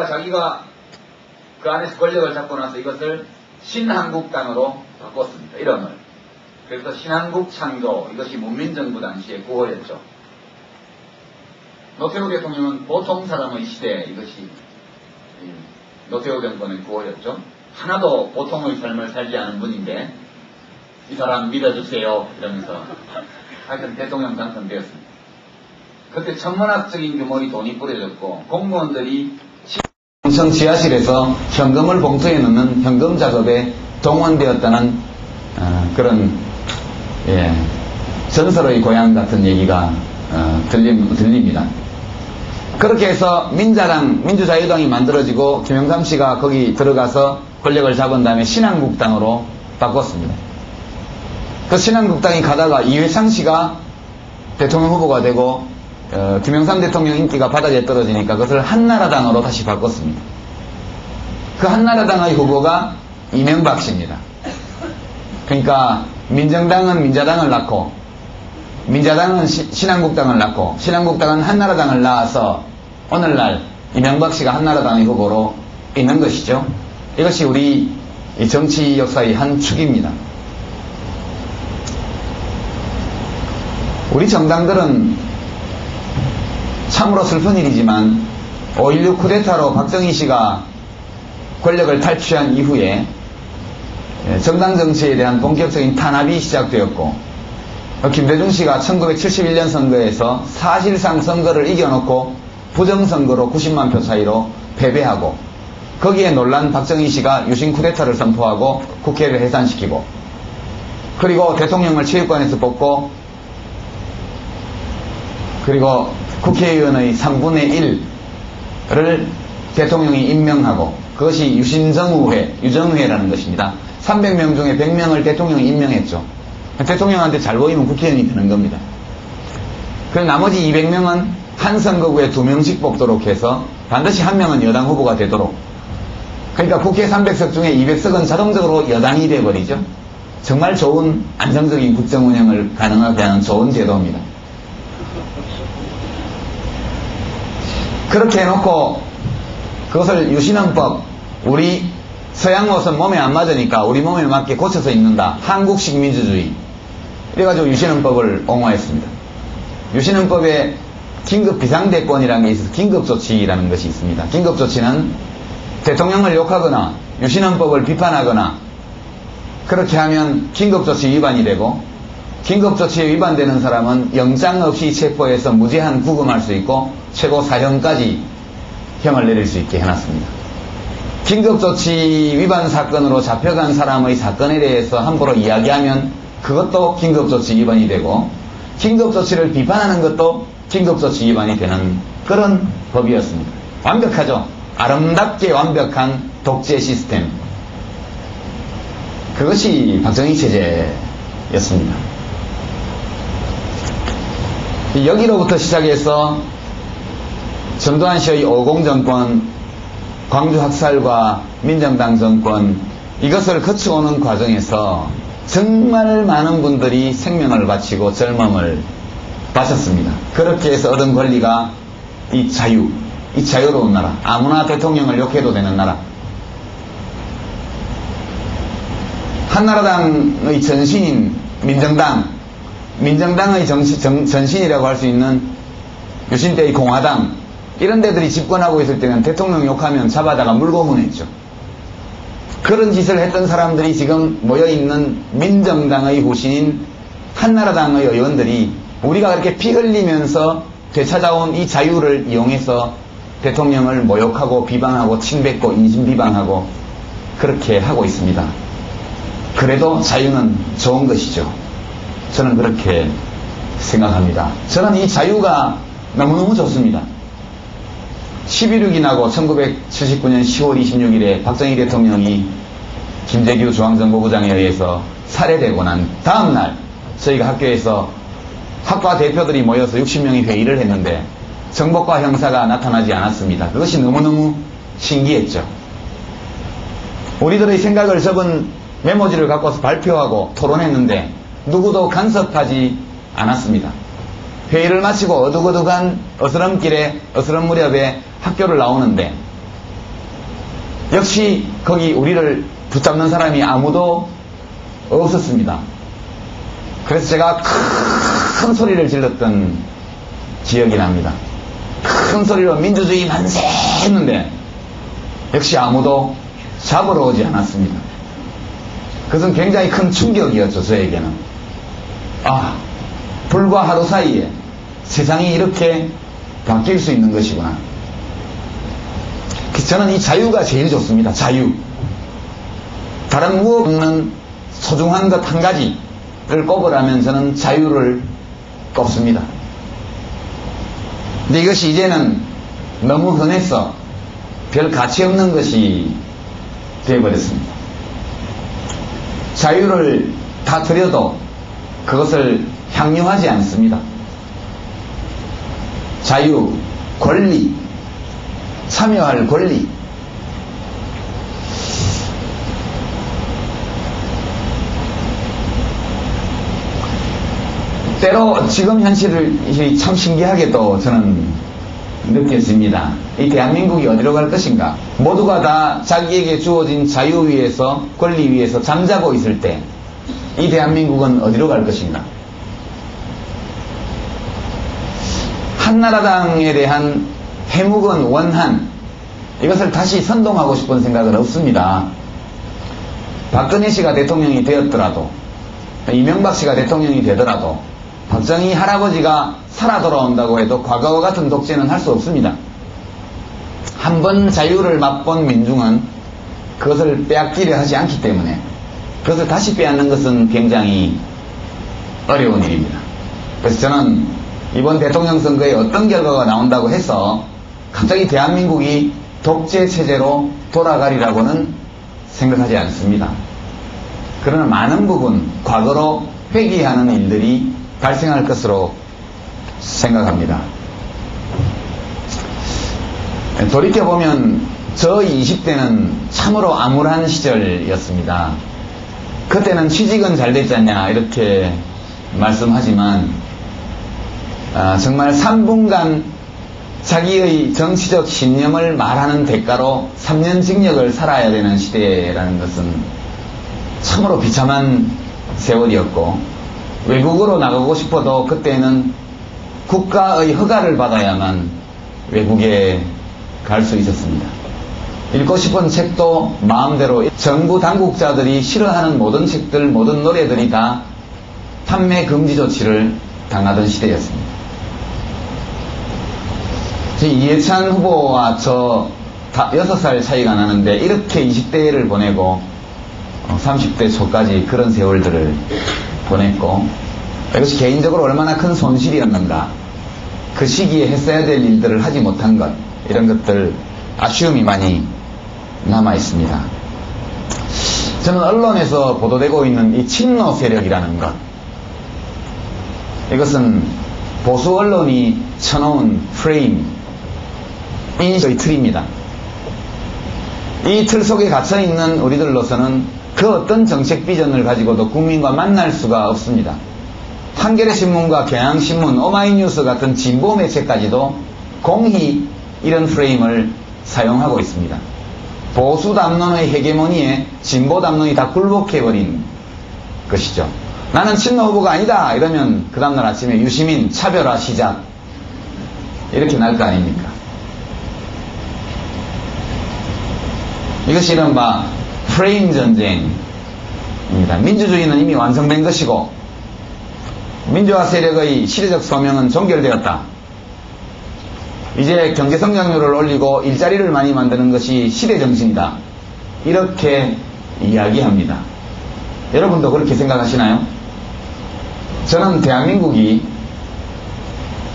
자기가 그 안에서 권력을 잡고 나서 이것을 신한국당으로 바꿨습니다. 이름을. 그래서 신한국창조, 이것이 문민정부 당시의 구호였죠. 노태우 대통령은 보통 사람의 시대, 이것이 노태우 정권의 구호였죠. 하나도 보통의 삶을 살지 않은 분인데 이 사람 믿어주세요 이러면서 하여튼 대통령 당선되었습니다. 그때 천문학적인 규모의 돈이 뿌려졌고 공무원들이 시청 지하실에서 현금을 봉투에 넣는 현금 작업에 동원되었다는 그런 전설의 고향 같은 얘기가 들립니다. 그렇게 해서 민자당, 민주자유당이 만들어지고 김영삼 씨가 거기 들어가서 권력을 잡은 다음에 신한국당으로 바꿨습니다. 그 신한국당이 가다가 이회창 씨가 대통령 후보가 되고 김영삼 대통령 인기가 바닥에 떨어지니까 그것을 한나라당으로 다시 바꿨습니다. 그 한나라당의 후보가 이명박 씨입니다. 그러니까 민정당은 민자당을 낳고 민자당은 신한국당을 낳고 신한국당은 한나라당을 낳아서 오늘날 이명박 씨가 한나라당의 후보로 있는 것이죠. 이것이 우리 정치 역사의 한 축입니다. 우리 정당들은 참으로 슬픈 일이지만 5.16 쿠데타로 박정희 씨가 권력을 탈취한 이후에 정당 정치에 대한 본격적인 탄압이 시작되었고 김대중 씨가 1971년 선거에서 사실상 선거를 이겨놓고 부정선거로 90만 표 차이로 패배하고 거기에 놀란 박정희 씨가 유신 쿠데타를 선포하고 국회를 해산시키고 그리고 대통령을 체육관에서 뽑고 그리고 국회의원의 3분의 1을 대통령이 임명하고 그것이 유신정의회, 유정회라는 것입니다. 300명 중에 100명을 대통령이 임명했죠. 대통령한테 잘 보이면 국회의원이 되는 겁니다. 그리고 나머지 200명은 한 선거구에 2명씩 뽑도록 해서 반드시 한 명은 여당 후보가 되도록. 그러니까 국회 300석 중에 200석은 자동적으로 여당이 되어버리죠. 정말 좋은 안정적인 국정 운영을 가능하게 하는 좋은 제도입니다. 그렇게 해놓고 그것을 유신헌법, 우리 서양 옷은 몸에 안 맞으니까 우리 몸에 맞게 고쳐서 입는다. 한국식 민주주의. 이래가지고 유신헌법을 옹호했습니다. 유신헌법에 긴급 비상대권이라는 게 있어서 긴급조치라는 것이 있습니다. 긴급조치는 대통령을 욕하거나 유신헌법을 비판하거나 그렇게 하면 긴급조치 위반이 되고 긴급조치에 위반되는 사람은 영장 없이 체포해서 무제한 구금할 수 있고 최고 4년까지 형을 내릴 수 있게 해놨습니다. 긴급조치 위반 사건으로 잡혀간 사람의 사건에 대해서 함부로 이야기하면 그것도 긴급조치 위반이 되고 긴급조치를 비판하는 것도 긴급조치 위반이 되는 그런 법이었습니다. 완벽하죠. 아름답게 완벽한 독재 시스템. 그것이 박정희 체제였습니다. 여기로부터 시작해서 전두환 씨의 50 정권, 광주 학살과 민정당 정권 이것을 거쳐오는 과정에서 정말 많은 분들이 생명을 바치고 젊음을 바쳤습니다. 그렇게 해서 얻은 권리가 이 자유, 이 자유로운 나라, 아무나 대통령을 욕해도 되는 나라. 한나라당의 전신인 민정당, 민정당의 전신이라고 할 수 있는 유신 때의 공화당 이런 데들이 집권하고 있을 때는 대통령 욕하면 잡아다가 물고문했죠. 그런 짓을 했던 사람들이 지금 모여있는 민정당의 후신인 한나라당의 의원들이 우리가 그렇게 피 흘리면서 되찾아온 이 자유를 이용해서 대통령을 모욕하고 비방하고 침뱉고 인신비방하고 그렇게 하고 있습니다. 그래도 자유는 좋은 것이죠. 저는 그렇게 생각합니다. 저는 이 자유가 너무너무 좋습니다. 11.6이 나고 1979년 10월 26일에 박정희 대통령이 김대규 중앙정보부장에 의해서 살해되고 난 다음날 저희가 학교에서 학과 대표들이 모여서 60명이 회의를 했는데 정보과 형사가 나타나지 않았습니다. 그것이 너무너무 신기했죠. 우리들의 생각을 적은 메모지를 갖고서 발표하고 토론했는데 누구도 간섭하지 않았습니다. 회의를 마치고 어둑어둑한 어스름길에 어스름 무렵에 학교를 나오는데 역시 거기 우리를 붙잡는 사람이 아무도 없었습니다. 그래서 제가 큰 소리를 질렀던 기억이 납니다. 큰 소리로 민주주의 만세 했는데 역시 아무도 잡으러 오지 않았습니다. 그것은 굉장히 큰 충격이었죠. 저에게는. 아, 불과 하루 사이에 세상이 이렇게 바뀔 수 있는 것이구나. 저는 이 자유가 제일 좋습니다. 자유. 다른 무엇 없는 소중한 것 한 가지를 꼽으라면 저는 자유를 꼽습니다. 근데 이것이 이제는 너무 흔해서 별 가치 없는 것이 되어버렸습니다. 자유를 다 드려도 그것을 향유하지 않습니다. 자유, 권리, 참여할 권리. 때로 지금 현실을 참 신기하게도 저는 느꼈습니다. 이 대한민국이 어디로 갈 것인가? 모두가 다 자기에게 주어진 자유 위에서, 권리 위에서 잠자고 있을 때 이 대한민국은 어디로 갈 것인가? 한나라당에 대한 해묵은 원한, 이것을 다시 선동하고 싶은 생각은 없습니다. 박근혜 씨가 대통령이 되었더라도, 이명박 씨가 대통령이 되더라도, 박정희 할아버지가 살아 돌아온다고 해도 과거와 같은 독재는 할 수 없습니다. 한 번 자유를 맛본 민중은 그것을 빼앗기려 하지 않기 때문에 그것을 다시 빼앗는 것은 굉장히 어려운 일입니다. 그래서 저는 이번 대통령 선거에 어떤 결과가 나온다고 해서 갑자기 대한민국이 독재 체제로 돌아가리라고는 생각하지 않습니다. 그러나 많은 부분 과거로 회귀하는 일들이 발생할 것으로 생각합니다. 돌이켜보면 저 20대는 참으로 암울한 시절이었습니다. 그때는 취직은 잘 됐지 않냐 이렇게 말씀하지만 정말 3분간 자기의 정치적 신념을 말하는 대가로 3년 징역을 살아야 되는 시대라는 것은 참으로 비참한 세월이었고, 외국으로 나가고 싶어도 그때는 국가의 허가를 받아야만 외국에 갈 수 있었습니다. 읽고 싶은 책도 마음대로, 정부 당국자들이 싫어하는 모든 책들, 모든 노래들이 다 판매 금지 조치를 당하던 시대였습니다. 이해찬 후보와 저 6살 차이가 나는데 이렇게 20대를 보내고 30대 초까지 그런 세월들을 보냈고, 이것이 개인적으로 얼마나 큰 손실이었는가, 그 시기에 했어야 될 일들을 하지 못한 것, 이런 것들 아쉬움이 많이 남아 있습니다. 저는 언론에서 보도되고 있는 이 친노 세력이라는 것, 이것은 보수 언론이 쳐놓은 프레임, 인식의 틀입니다. 이 틀 속에 갇혀있는 우리들로서는 그 어떤 정책 비전을 가지고도 국민과 만날 수가 없습니다. 한겨레신문과 경향신문, 오마이뉴스 같은 진보 매체까지도 공히 이런 프레임을 사용하고 있습니다. 보수 담론의 헤게모니에 진보 담론이 다 굴복해버린 것이죠. 나는 친노 후보가 아니다 이러면 그 다음날 아침에 유시민 차별화 시작, 이렇게 날 거 아닙니까? 이것이 이른바 프레임 전쟁입니다. 민주주의는 이미 완성된 것이고 민주화 세력의 시대적 소명은 종결되었다. 이제 경제 성장률을 올리고 일자리를 많이 만드는 것이 시대 정신이다. 이렇게 이야기합니다. 여러분도 그렇게 생각하시나요? 저는 대한민국이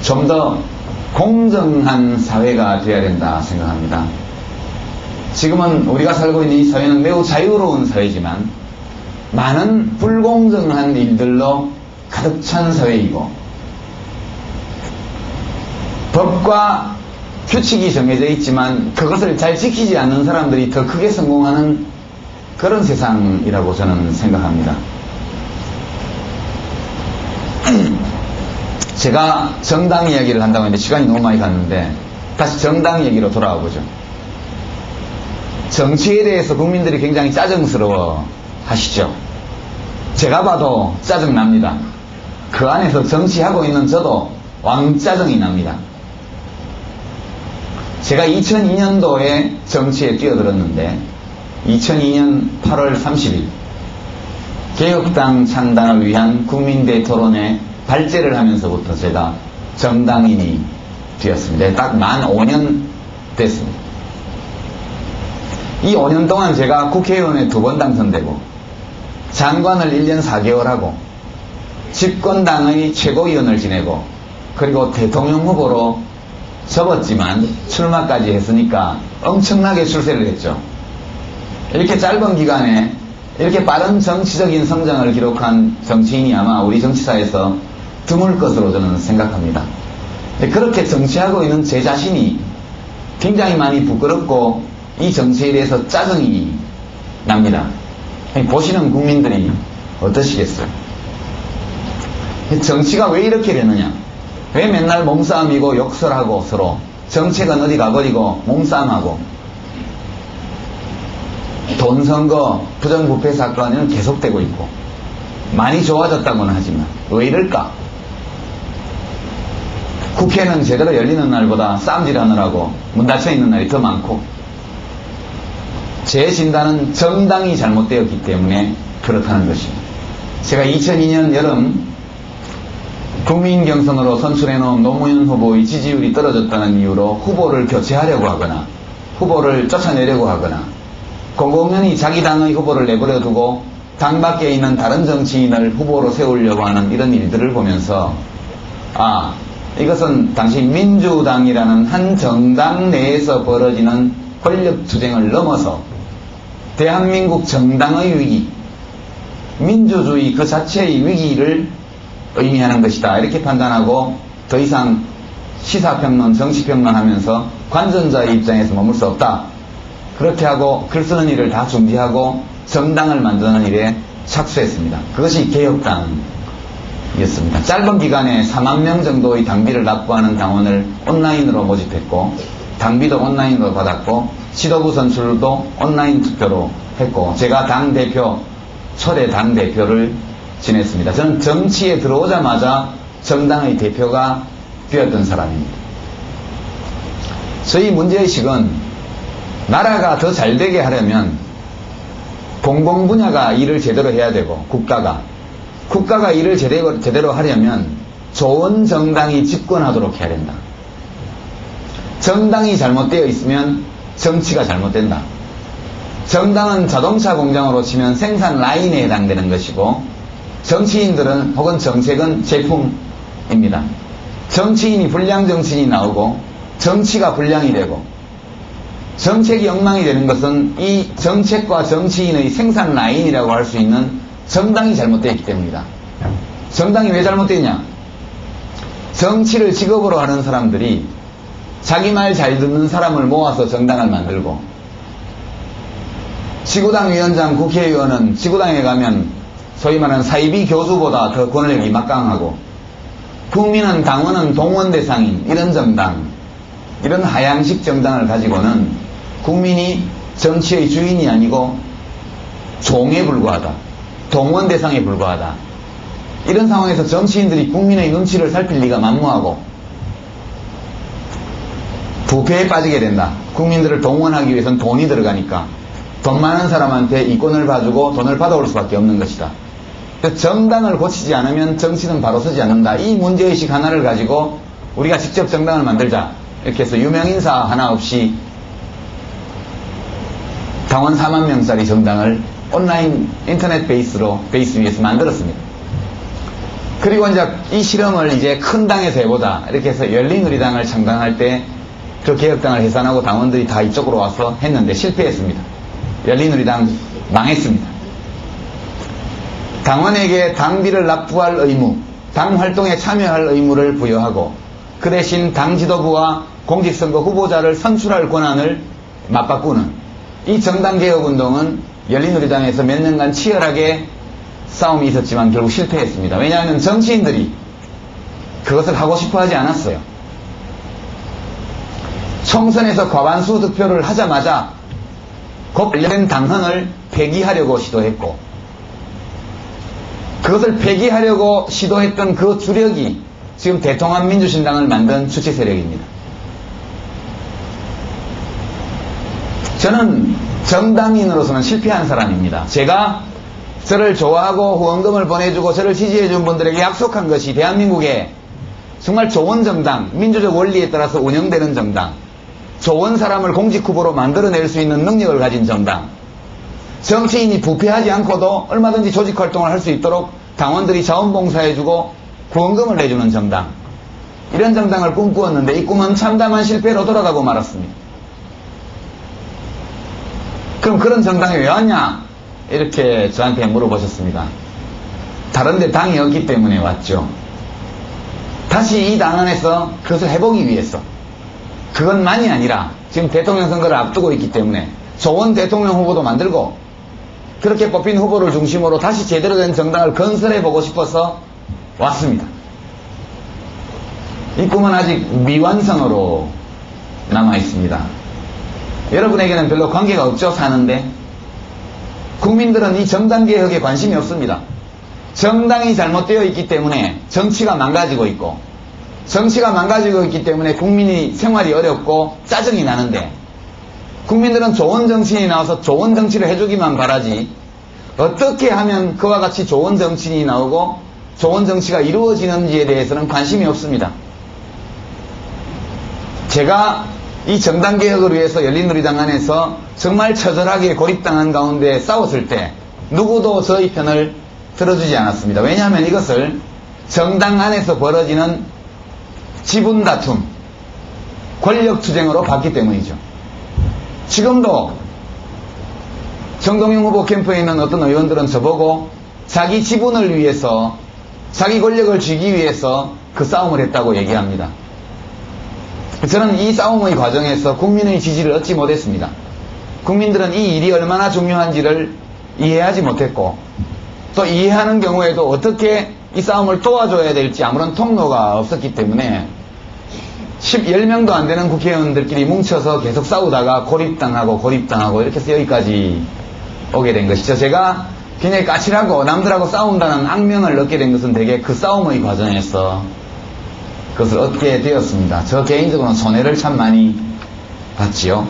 좀 더 공정한 사회가 되어야 된다 생각합니다. 지금은 우리가 살고 있는 이 사회는 매우 자유로운 사회지만 많은 불공정한 일들로 가득 찬 사회이고, 법과 규칙이 정해져 있지만 그것을 잘 지키지 않는 사람들이 더 크게 성공하는 그런 세상이라고 저는 생각합니다. 제가 정당 이야기를 한다고 했는데 시간이 너무 많이 갔는데 다시 정당 얘기로 돌아와 보죠. 정치에 대해서 국민들이 굉장히 짜증스러워 하시죠. 제가 봐도 짜증납니다. 그 안에서 정치하고 있는 저도 왕짜증이 납니다. 제가 2002년도에 정치에 뛰어들었는데 2002년 8월 30일 개혁당 창당을 위한 국민대 토론회 발제를 하면서부터 제가 정당인이 되었습니다. 딱 만 5년 됐습니다. 이 5년 동안 제가 국회의원에 2번 당선되고 장관을 1년 4개월 하고 집권당의 최고위원을 지내고 그리고 대통령 후보로 접었지만 출마까지 했으니까 엄청나게 출세를 했죠. 이렇게 짧은 기간에 이렇게 빠른 정치적인 성장을 기록한 정치인이 아마 우리 정치사에서 드물 것으로 저는 생각합니다. 그렇게 정치하고 있는 제 자신이 굉장히 많이 부끄럽고 이 정치에 대해서 짜증이 납니다. 보시는 국민들이 어떠시겠어요? 정치가 왜 이렇게 되느냐? 왜 맨날 몸싸움이고 욕설하고 서로 정책은 어디 가버리고 몸싸움하고 돈선거 부정부패 사건은 계속되고 있고 많이 좋아졌다고는 하지만 왜 이럴까? 국회는 제대로 열리는 날보다 싸움질하느라고 문 닫혀 있는 날이 더 많고 제 진단은 정당이 잘못되었기 때문에 그렇다는 것입니다. 제가 2002년 여름 국민 경선으로 선출해놓은 노무현 후보의 지지율이 떨어졌다는 이유로 후보를 교체하려고 하거나 후보를 쫓아내려고 하거나 공공연히 자기 당의 후보를 내버려 두고 당 밖에 있는 다른 정치인을 후보로 세우려고 하는 이런 일들을 보면서 이것은 당시 민주당이라는 한 정당 내에서 벌어지는 권력투쟁을 넘어서 대한민국 정당의 위기, 민주주의 그 자체의 위기를 의미하는 것이다. 이렇게 판단하고 더 이상 시사평론, 정치평론 하면서 관전자의 입장에서 머물 수 없다. 그렇게 하고 글 쓰는 일을 다 중지하고 정당을 만드는 일에 착수했습니다. 그것이 개혁당이었습니다. 짧은 기간에 4만 명 정도의 당비를 납부하는 당원을 온라인으로 모집했고 당비도 온라인으로 받았고 지도부 선출도 온라인 투표로 했고 제가 당대표, 초대 당대표를 지냈습니다. 저는 정치에 들어오자마자 정당의 대표가 되었던 사람입니다. 저희 문제의식은 나라가 더 잘되게 하려면 공공분야가 일을 제대로 해야 되고 국가가 일을 제대로 하려면 좋은 정당이 집권하도록 해야 된다. 정당이 잘못되어 있으면 정치가 잘못된다. 정당은 자동차 공장으로 치면 생산 라인에 해당되는 것이고 정치인들은 혹은 정책은 제품입니다. 정치인이 불량 정치인이 나오고 정치가 불량이 되고 정책이 엉망이 되는 것은 이 정책과 정치인의 생산 라인이라고 할 수 있는 정당이 잘못되어 있기 때문이다. 정당이 왜 잘못되냐? 정치를 직업으로 하는 사람들이 자기 말 잘 듣는 사람을 모아서 정당을 만들고 지구당 위원장, 국회의원은 지구당에 가면 소위 말하는 사이비 교수보다 더 권력이 막강하고 국민은 당원은 동원 대상인 이런 정당, 이런 하향식 정당을 가지고는 국민이 정치의 주인이 아니고 종에 불과하다. 동원 대상에 불과하다. 이런 상황에서 정치인들이 국민의 눈치를 살필 리가 만무하고 부패에 빠지게 된다. 국민들을 동원하기 위해서는 돈이 들어가니까 돈 많은 사람한테 이권을 봐주고 돈을 받아올 수밖에 없는 것이다. 정당을 고치지 않으면 정치는 바로 서지 않는다. 이 문제의식 하나를 가지고 우리가 직접 정당을 만들자. 이렇게 해서 유명인사 하나 없이 당원 4만 명짜리 정당을 온라인 인터넷 베이스 위에서 만들었습니다. 그리고 이제 이 실험을 이제 큰 당에서 해보자. 이렇게 해서 열린우리당을 창당할 때 그 개혁당을 해산하고 당원들이 다 이쪽으로 와서 했는데 실패했습니다. 열린우리당 망했습니다. 당원에게 당비를 납부할 의무, 당 활동에 참여할 의무를 부여하고 그 대신 당 지도부와 공직선거 후보자를 선출할 권한을 맞바꾸는 이 정당개혁운동은 열린우리당에서 몇 년간 치열하게 싸움이 있었지만 결국 실패했습니다. 왜냐하면 정치인들이 그것을 하고 싶어 하지 않았어요. 총선에서 과반수 득표를 하자마자 곧 관련된 당헌을 폐기하려고 시도했고, 그것을 폐기하려고 시도했던 그 주력이 지금 대통합민주신당을 만든 주체 세력입니다. 저는 정당인으로서는 실패한 사람입니다. 제가 저를 좋아하고 후원금을 보내주고 저를 지지해준 분들에게 약속한 것이 대한민국에 정말 좋은 정당, 민주적 원리에 따라서 운영되는 정당, 좋은 사람을 공직 후보로 만들어낼 수 있는 능력을 가진 정당, 정치인이 부패하지 않고도 얼마든지 조직활동을 할 수 있도록 당원들이 자원봉사해주고 후원금을 내주는 정당, 이런 정당을 꿈꾸었는데 이 꿈은 참담한 실패로 돌아가고 말았습니다. 그럼 그런 정당에 왜 왔냐? 이렇게 저한테 물어보셨습니다. 다른데 당이 없기 때문에 왔죠. 다시 이 당 안에서 그것을 해보기 위해서, 그것만이 아니라 지금 대통령 선거를 앞두고 있기 때문에 좋은 대통령 후보도 만들고 그렇게 뽑힌 후보를 중심으로 다시 제대로 된 정당을 건설해보고 싶어서 왔습니다. 이 꿈은 아직 미완성으로 남아있습니다. 여러분에게는 별로 관계가 없죠, 사는데. 국민들은 이 정당개혁에 관심이 없습니다. 정당이 잘못되어 있기 때문에 정치가 망가지고 있고, 정치가 망가지고 있기 때문에 국민이 생활이 어렵고 짜증이 나는데, 국민들은 좋은 정치인이 나와서 좋은 정치를 해주기만 바라지 어떻게 하면 그와 같이 좋은 정치인이 나오고 좋은 정치가 이루어지는지에 대해서는 관심이 없습니다. 제가 이 정당개혁을 위해서 열린우리당 안에서 정말 처절하게 고립당한 가운데 싸웠을 때 누구도 저희 편을 들어주지 않았습니다. 왜냐하면 이것을 정당 안에서 벌어지는 지분 다툼, 권력 투쟁으로 봤기 때문이죠. 지금도 정동영 후보 캠프에 있는 어떤 의원들은 저보고 자기 지분을 위해서, 자기 권력을 쥐기 위해서 그 싸움을 했다고 얘기합니다. 저는 이 싸움의 과정에서 국민의 지지를 얻지 못했습니다. 국민들은 이 일이 얼마나 중요한지를 이해하지 못했고, 또 이해하는 경우에도 어떻게 이 싸움을 도와줘야 될지 아무런 통로가 없었기 때문에 10명도 안 되는 국회의원들끼리 뭉쳐서 계속 싸우다가 고립당하고 이렇게 해서 여기까지 오게 된 것이죠. 제가 굉장히 까칠하고 남들하고 싸운다는 악명을 얻게 된 것은 되게 그 싸움의 과정에서 그것을 얻게 되었습니다. 저 개인적으로는 손해를 참 많이 봤지요.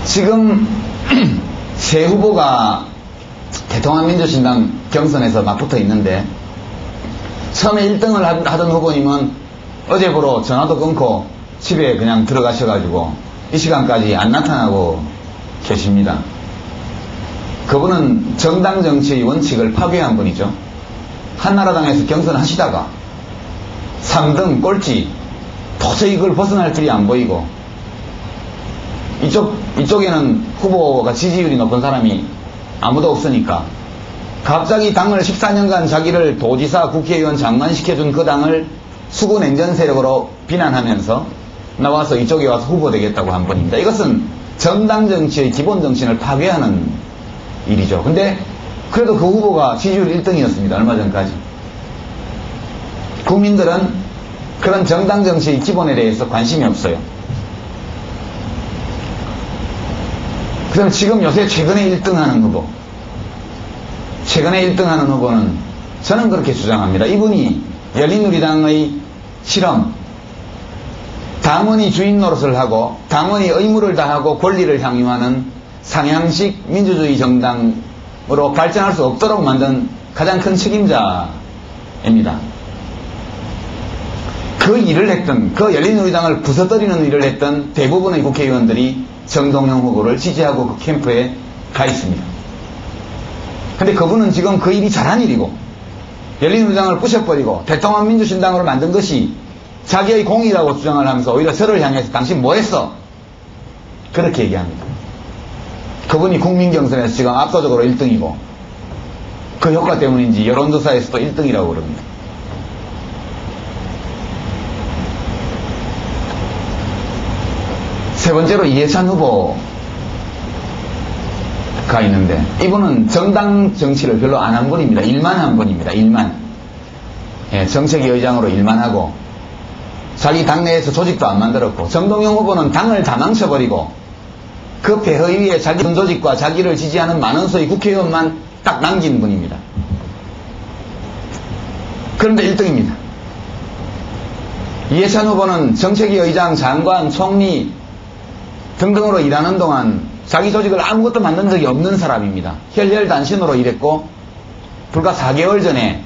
지금 세 후보가 대통합민주신당 경선에서 맞붙어 있는데, 처음에 1등을 하던 후보님은 어제부로 전화도 끊고 집에 그냥 들어가셔가지고 이 시간까지 안 나타나고 계십니다. 그분은 정당 정치의 원칙을 파괴한 분이죠. 한나라당에서 경선하시다가 3등 꼴찌, 도저히 이걸 벗어날 길이 안 보이고, 이쪽에는 후보가 지지율이 높은 사람이 아무도 없으니까 갑자기 당을 14년간 자기를 도지사, 국회의원, 장관 시켜준 그 당을 수구 냉전 세력으로 비난하면서 나와서 이쪽에 와서 후보 되겠다고 한 분입니다. 이것은 정당 정치의 기본 정신을 파괴하는 일이죠. 근데 그래도 그 후보가 지지율 1등이었습니다. 얼마 전까지. 국민들은 그런 정당 정치의 기본에 대해서 관심이 없어요. 그럼 지금 요새 최근에 1등하는 후보, 최근에 1등하는 후보는 저는 그렇게 주장합니다. 이분이 열린우리당의 실험, 당원이 주인 노릇을 하고 당원이 의무를 다하고 권리를 향유하는 상향식 민주주의 정당으로 발전할 수 없도록 만든 가장 큰 책임자입니다. 그 일을 했던, 그 열린우리당을 부서뜨리는 일을 했던 대부분의 국회의원들이 정동영 후보를 지지하고 그 캠프에 가 있습니다. 근데 그분은 지금 그 일이 잘한 일이고, 열린우리당을 부셔버리고 대통합민주신당으로 만든 것이 자기의 공이라고 주장을 하면서 오히려 저를 향해서 당신 뭐 했어? 그렇게 얘기합니다. 그분이 국민경선에서 지금 압도적으로 1등이고 그 효과 때문인지 여론조사에서도 1등이라고 그럽니다. 세 번째로 이해찬 후보가 있는데, 이분은 정당 정치를 별로 안 한 분입니다. 일만 한 분입니다. 일만. 예, 정책위 의장으로 일만 하고 자기 당내에서 조직도 안 만들었고, 정동영 후보는 당을 다 망쳐버리고 그 폐허 위에 자기 조직과 자기를 지지하는 많은 소위 국회의원만 딱 남긴 분입니다. 그런데 1등입니다. 이해찬 후보는 정책위 의장, 장관, 총리 등등으로 일하는 동안 자기 조직을 아무것도 만든 적이 없는 사람입니다. 혈혈단신으로 일했고 불과 4개월 전에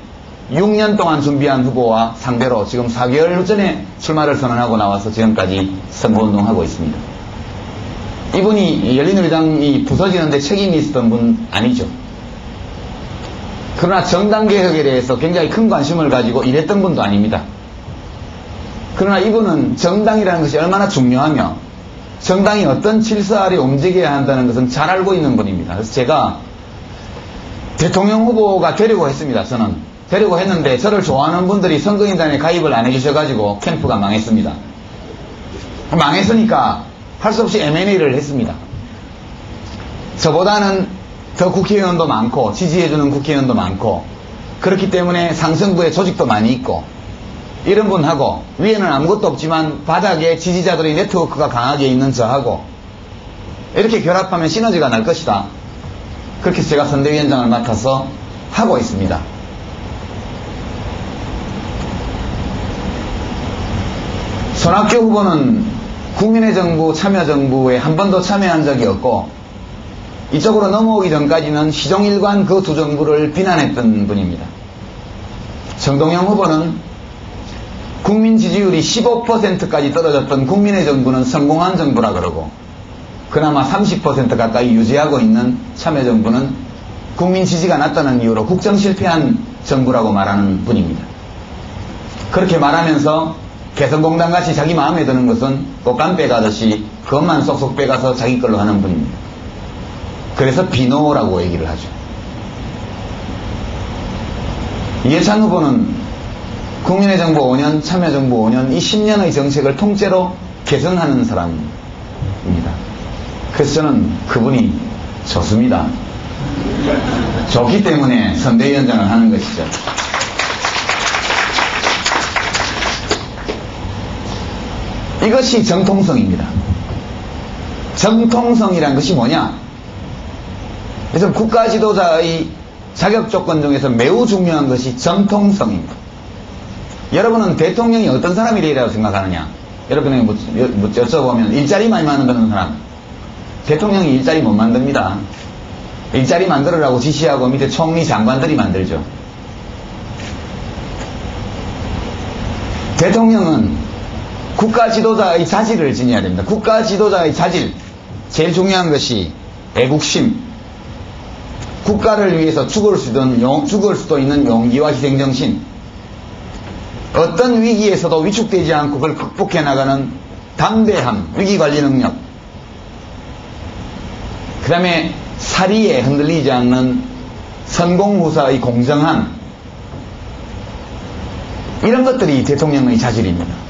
6년 동안 준비한 후보와 상대로 지금 4개월 전에 출마를 선언하고 나와서 지금까지 선거운동하고 있습니다. 이분이 열린우리당이 부서지는데 책임이 있었던 분 아니죠. 그러나 정당개혁에 대해서 굉장히 큰 관심을 가지고 일했던 분도 아닙니다. 그러나 이분은 정당이라는 것이 얼마나 중요하며 정당이 어떤 질서 아래 움직여야 한다는 것은 잘 알고 있는 분입니다. 그래서 제가 대통령 후보가 되려고 했습니다. 저는 되려고 했는데 저를 좋아하는 분들이 선거인단에 가입을 안 해주셔가지고 캠프가 망했습니다. 망했으니까 할 수 없이 M&A를 했습니다. 저보다는 더 국회의원도 많고 지지해주는 국회의원도 많고 그렇기 때문에 상승부에 조직도 많이 있고 이런 분하고 위에는 아무것도 없지만 바닥에 지지자들의 네트워크가 강하게 있는 저하고 이렇게 결합하면 시너지가 날 것이다. 그렇게 해서 제가 선대위원장을 맡아서 하고 있습니다. 손학규 후보는 국민의 정부, 참여정부에 한 번도 참여한 적이 없고 이쪽으로 넘어오기 전까지는 시종일관 그 두 정부를 비난했던 분입니다. 정동영 후보는 국민 지지율이 15%까지 떨어졌던 국민의 정부는 성공한 정부라 그러고 그나마 30% 가까이 유지하고 있는 참여정부는 국민 지지가 낮다는 이유로 국정 실패한 정부라고 말하는 분입니다. 그렇게 말하면서 개성공단같이 자기 마음에 드는 것은 꽃감 빼가듯이 그것만 쏙쏙 빼가서 자기 걸로 하는 분입니다. 그래서 비노라고 얘기를 하죠. 이해찬 후보는 국민의 정부 5년, 참여정부 5년 이 10년의 정책을 통째로 개선하는 사람입니다. 그래서 저는 그분이 좋습니다. 좋기 때문에 선대위원장을 하는 것이죠. 이것이 정통성입니다. 정통성이란 것이 뭐냐? 그래서 국가 지도자의 자격 조건 중에서 매우 중요한 것이 정통성입니다. 여러분은 대통령이 어떤 사람이 되리라고 생각하느냐? 여러분에게 여쭤보면 일자리 많이 만드는 사람. 대통령이 일자리 못 만듭니다. 일자리 만들으라고 지시하고 밑에 총리 장관들이 만들죠. 대통령은 국가 지도자의 자질을 지녀야 됩니다. 국가 지도자의 자질, 제일 중요한 것이 애국심, 국가를 위해서 죽을 수도 있는 용기와 희생정신, 어떤 위기에서도 위축되지 않고 그걸 극복해 나가는 담대함, 위기관리 능력, 그 다음에 사리에 흔들리지 않는 선공후사의 공정함, 이런 것들이 대통령의 자질입니다.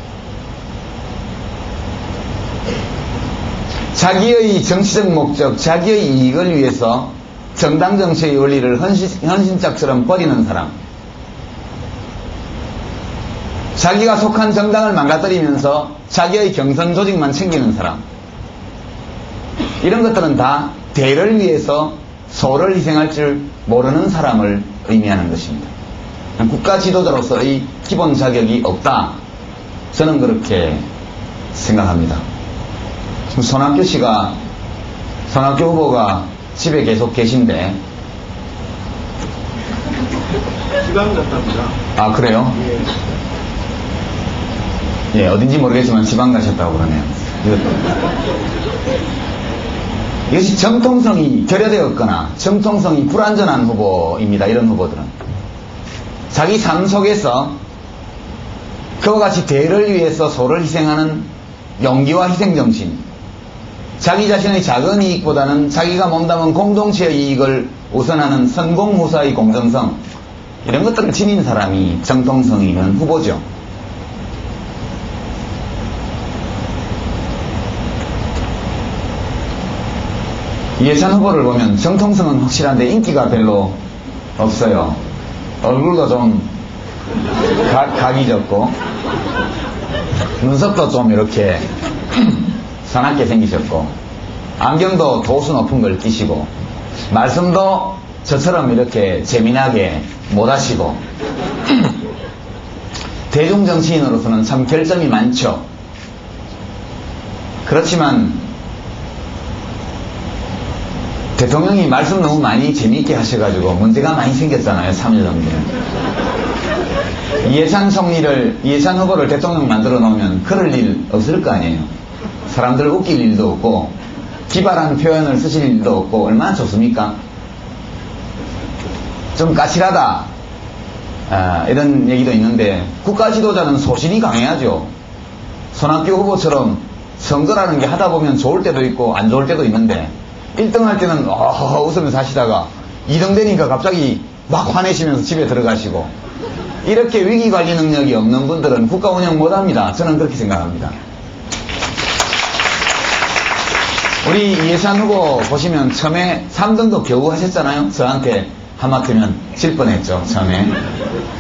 자기의 정치적 목적, 자기의 이익을 위해서 정당 정치의 원리를 헌신짝처럼 버리는 사람, 자기가 속한 정당을 망가뜨리면서 자기의 경선 조직만 챙기는 사람, 이런 것들은 다 대를 위해서 소를 희생할 줄 모르는 사람을 의미하는 것입니다. 국가 지도자로서의 기본 자격이 없다. 저는 그렇게 생각합니다. 지금 손학규 후보가 집에 계속 계신데. 지방 갔답니다. 아, 그래요? 예, 어딘지 모르겠지만 지방 가셨다고 그러네요. 이것이 정통성이 결여되었거나 정통성이 불완전한 후보입니다. 이런 후보들은. 자기 삶 속에서 그와 같이 대를 위해서 소를 희생하는 용기와 희생정신, 자기 자신의 작은 이익보다는 자기가 몸담은 공동체의 이익을 우선하는 선공후사의 공정성, 이런 것들을 지닌 사람이 정통성 있는 후보죠. 이해찬 후보를 보면 정통성은 확실한데 인기가 별로 없어요. 얼굴도 좀 각이 졌고 눈썹도 좀 이렇게 사납게 생기셨고, 안경도 도수 높은 걸 끼시고, 말씀도 저처럼 이렇게 재미나게 못 하시고, 대중 정치인으로서는 참 결점이 많죠. 그렇지만 대통령이 말씀 너무 많이 재미있게 하셔가지고 문제가 많이 생겼잖아요. 3일 넘게. 이해찬 후보를 대통령 만들어 놓으면 그럴 일 없을 거 아니에요. 사람들 웃길 일도 없고 기발한 표현을 쓰실 일도 없고 얼마나 좋습니까? 좀 까칠하다 이런 얘기도 있는데 국가 지도자는 소신이 강해야죠. 손학규 후보처럼 선거라는 게 하다 보면 좋을 때도 있고 안 좋을 때도 있는데 1등 할 때는 웃으면서 하시다가 2등 되니까 갑자기 막 화내시면서 집에 들어가시고, 이렇게 위기관리 능력이 없는 분들은 국가 운영 못합니다. 저는 그렇게 생각합니다. 우리 이해찬 후보 보시면 처음에 3등도 겨우 하셨잖아요. 저한테 하마터면 질 뻔했죠. 처음에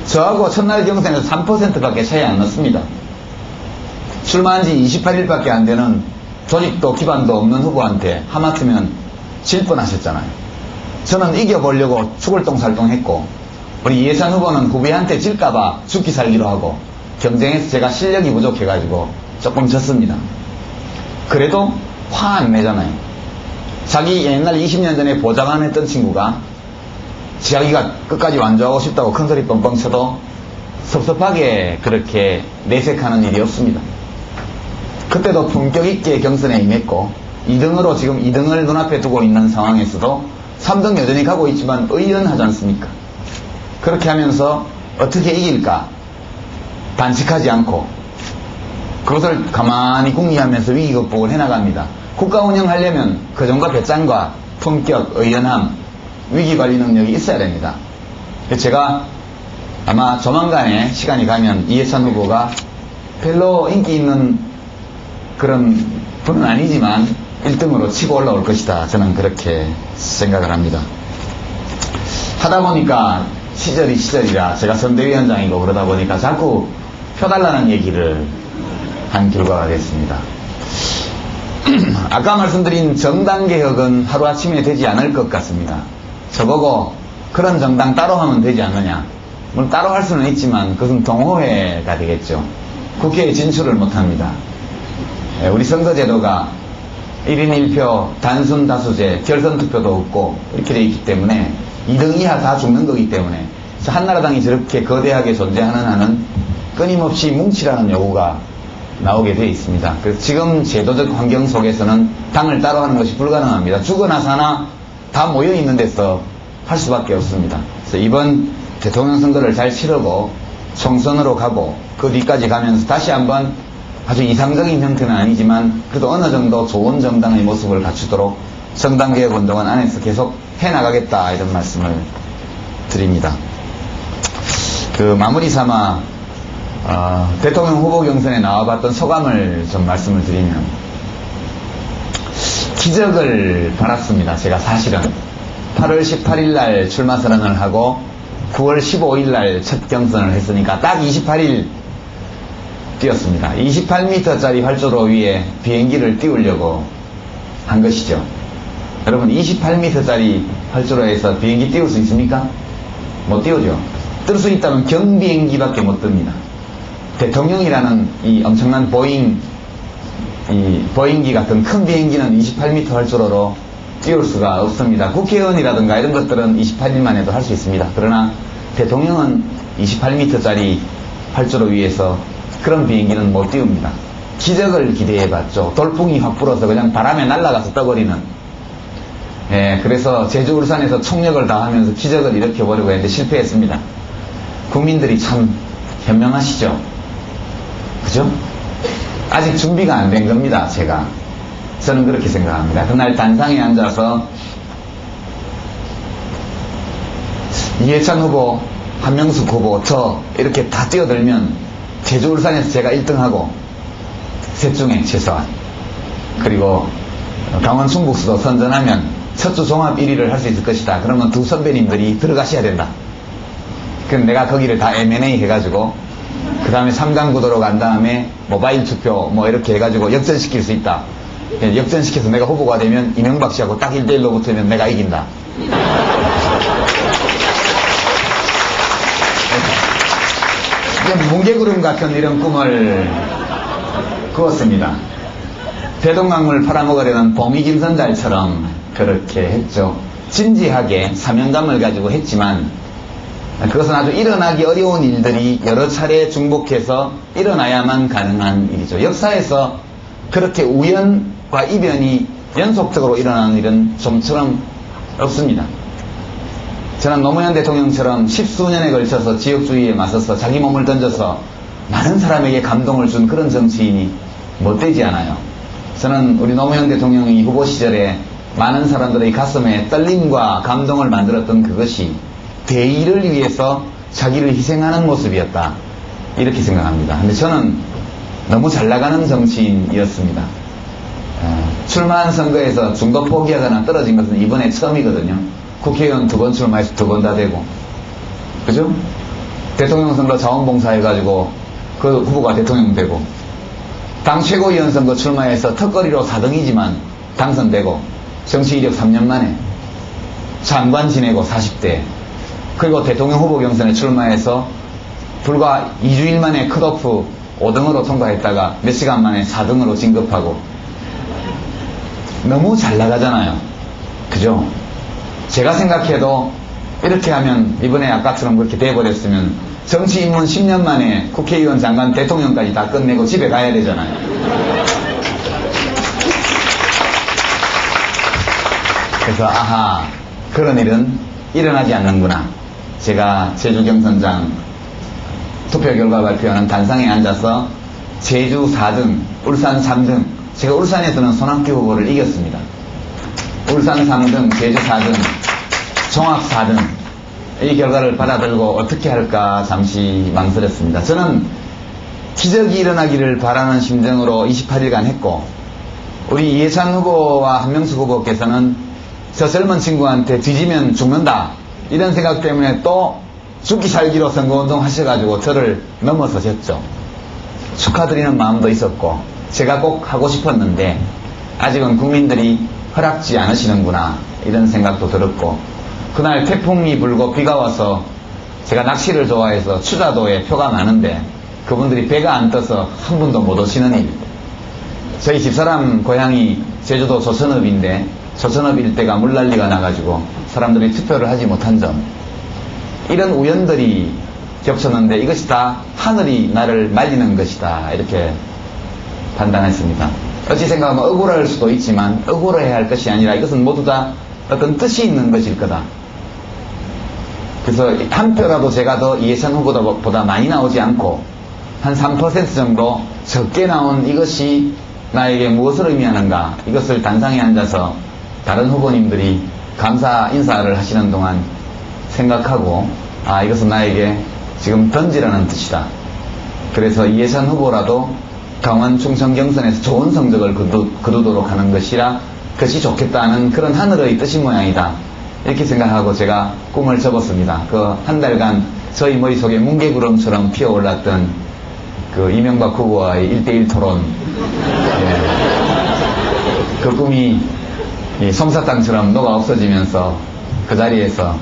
저하고 첫날 경선에서 3%밖에 차이 안 났습니다. 출마한 지 28일밖에 안 되는 조직도 기반도 없는 후보한테 하마터면 질 뻔하셨잖아요. 저는 이겨보려고 죽을 똥살똥 했고, 우리 이해찬 후보는 후배한테 질까봐 죽기 살기로 하고 경쟁에서 제가 실력이 부족해가지고 조금 졌습니다. 그래도 화 안 내잖아요. 자기 옛날 20년 전에 보좌관 했던 친구가 자기가 끝까지 완주하고 싶다고 큰소리 뻥뻥 쳐도 섭섭하게 그렇게 내색하는 일이 없습니다. 그때도 품격 있게 경선에 임했고 2등으로 지금 2등을 눈앞에 두고 있는 상황에서도 3등 여전히 가고 있지만 의연하지 않습니까? 그렇게 하면서 어떻게 이길까 단식하지 않고 그것을 가만히 궁리하면서 위기 극복을 해나갑니다. 국가 운영하려면 그전과 배짱과 품격, 의연함, 위기관리 능력이 있어야 됩니다. 제가 아마 조만간에 시간이 가면 이해찬 후보가 별로 인기 있는 그런 분은 아니지만 1등으로 치고 올라올 것이다. 저는 그렇게 생각을 합니다. 하다 보니까 시절이 시절이라 제가 선대위원장이고 그러다 보니까 자꾸 펴달라는 얘기를 한 결과가 됐습니다. 아까 말씀드린 정당개혁은 하루아침에 되지 않을 것 같습니다. 저보고 그런 정당 따로 하면 되지 않느냐. 물론 따로 할 수는 있지만 그것은 동호회가 되겠죠. 국회에 진출을 못합니다. 우리 선거제도가 1인 1표 단순 다수제 결선 투표도 없고 이렇게 되어 있기 때문에 2등 이하 다 죽는 거기 때문에 한나라당이 저렇게 거대하게 존재하는 한은 끊임없이 뭉치라는 요구가 나오게 되어 있습니다. 그래서 지금 제도적 환경 속에서는 당을 따로 하는 것이 불가능합니다. 죽어나 사나 다 모여 있는 데서 할 수밖에 없습니다. 그래서 이번 대통령 선거를 잘 치르고 총선으로 가고 그 뒤까지 가면서 다시 한번 아주 이상적인 형태는 아니지만 그래도 어느 정도 좋은 정당의 모습을 갖추도록 정당개혁운동은 안에서 계속 해나가겠다 이런 말씀을 드립니다. 그 마무리 삼아 대통령 후보 경선에 나와봤던 소감을 좀 말씀을 드리면 기적을 바랐습니다. 제가 사실은 8월 18일 날 출마 선언을 하고 9월 15일 날 첫 경선을 했으니까 딱 28일 뛰었습니다. 28m짜리 활주로 위에 비행기를 띄우려고 한 것이죠. 여러분 28m짜리 활주로에서 비행기 띄울 수 있습니까? 못 띄우죠. 뜰 수 있다면 경비행기밖에 못 뜹니다. 대통령이라는 이 엄청난 보잉기 같은 큰 비행기는 28m 활주로로 띄울 수가 없습니다. 국회의원이라든가 이런 것들은 28일만 해도 할 수 있습니다. 그러나 대통령은 28m짜리 활주로 위에서 그런 비행기는 못 띄웁니다. 기적을 기대해봤죠. 돌풍이 확 불어서 그냥 바람에 날아가서 떠버리는. 그래서 제주 울산에서 총력을 다하면서 기적을 일으켜보려고 했는데 실패했습니다. 국민들이 참 현명하시죠. 그죠? 아직 준비가 안 된 겁니다. 저는 그렇게 생각합니다. 그날 단상에 앉아서 이해찬 후보, 한명숙 후보, 저 이렇게 다 뛰어들면 제주 울산에서 제가 1등하고 셋 중에 최소한, 그리고 강원 충북수도 선전하면 첫주 종합 1위를 할 수 있을 것이다. 그러면 두 선배님들이 들어가셔야 된다. 그럼 내가 거기를 다 M&A 해가지고 그 다음에 3강 구도로 간 다음에 모바일 투표 뭐 이렇게 해가지고 역전시킬 수 있다. 역전시켜서 내가 후보가 되면 이명박 씨하고 딱 1대1로 붙으면 내가 이긴다. 뭉게구름 같은 이런 꿈을 꾸었습니다. 대동강물 팔아먹으려는 봄이 김선달처럼 그렇게 했죠. 진지하게 사명감을 가지고 했지만 그것은 아주 일어나기 어려운 일들이 여러 차례 중복해서 일어나야만 가능한 일이죠. 역사에서 그렇게 우연과 이변이 연속적으로 일어나는 일은 좀처럼 없습니다. 저는 노무현 대통령처럼 10수년에 걸쳐서 지역주의에 맞서서 자기 몸을 던져서 많은 사람에게 감동을 준 그런 정치인이 못되지 않아요. 저는 우리 노무현 대통령이 후보 시절에 많은 사람들의 가슴에 떨림과 감동을 만들었던 그것이 대의를 위해서 자기를 희생하는 모습이었다. 이렇게 생각합니다. 근데 저는 너무 잘 나가는 정치인이었습니다. 출마한 선거에서 중도 포기하거나 떨어진 것은 이번에 처음이거든요. 국회의원 2번 출마해서 2번 다 되고. 그죠? 대통령 선거 자원봉사해가지고 그 후보가 대통령 되고. 당 최고위원 선거 출마해서 턱걸이로 4등이지만 당선되고. 정치 이력 3년 만에. 장관 지내고 40대. 그리고 대통령 후보 경선에 출마해서 불과 2주일 만에 컷오프 5등으로 통과했다가 몇 시간 만에 4등으로 진급하고. 너무 잘 나가잖아요. 그죠? 제가 생각해도 이렇게 하면 이번에 아까처럼 그렇게 돼버렸으면 정치 입문 10년 만에 국회의원, 장관, 대통령까지 다 끝내고 집에 가야 되잖아요. 그래서 아하, 그런 일은 일어나지 않는구나. 제가 제주 경선장 투표 결과 발표하는 단상에 앉아서 제주 4등, 울산 3등, 제가 울산에서는 손학규 후보를 이겼습니다. 울산 3등, 제주 4등, 종합 4등. 이 결과를 받아들고 어떻게 할까 잠시 망설였습니다. 저는 기적이 일어나기를 바라는 심정으로 28일간 했고, 우리 이해찬 후보와 한명숙 후보께서는 저 젊은 친구한테 뒤지면 죽는다 이런 생각 때문에 또 죽기 살기로 선거운동 하셔가지고 저를 넘어서셨죠. 축하드리는 마음도 있었고 제가 꼭 하고 싶었는데 아직은 국민들이 허락지 않으시는구나 이런 생각도 들었고, 그날 태풍이 불고 비가 와서 제가 낚시를 좋아해서 추자도에 표가 많은데 그분들이 배가 안 떠서 한 분도 못 오시는 일. 저희 집사람 고향이 제주도 조천읍인데 조천읍 일대가 물난리가 나가지고 사람들이 투표를 하지 못한 점, 이런 우연들이 겹쳤는데 이것이 다 하늘이 나를 말리는 것이다 이렇게 판단했습니다. 어찌 생각하면 억울할 수도 있지만 억울해야 할 것이 아니라 이것은 모두 다 어떤 뜻이 있는 것일 거다. 그래서 한 표라도 제가 더 이해찬 후보보다 많이 나오지 않고 한 3% 정도 적게 나온 이것이 나에게 무엇을 의미하는가, 이것을 단상에 앉아서 다른 후보님들이 감사 인사를 하시는 동안 생각하고, 아, 이것은 나에게 지금 던지라는 뜻이다. 그래서 이해찬 후보라도 강원 충청 경선에서 좋은 성적을 거두도록 하는 것이 좋겠다는 그런 하늘의 뜻인 모양이다. 이렇게 생각하고 제가 꿈을 접었습니다. 그 한 달간 저희 머릿속에 뭉게구름처럼 피어올랐던 그 이명박 후보와의 1대1 토론, 그 꿈이 이 솜사탕처럼 녹아 없어지면서 그 자리에서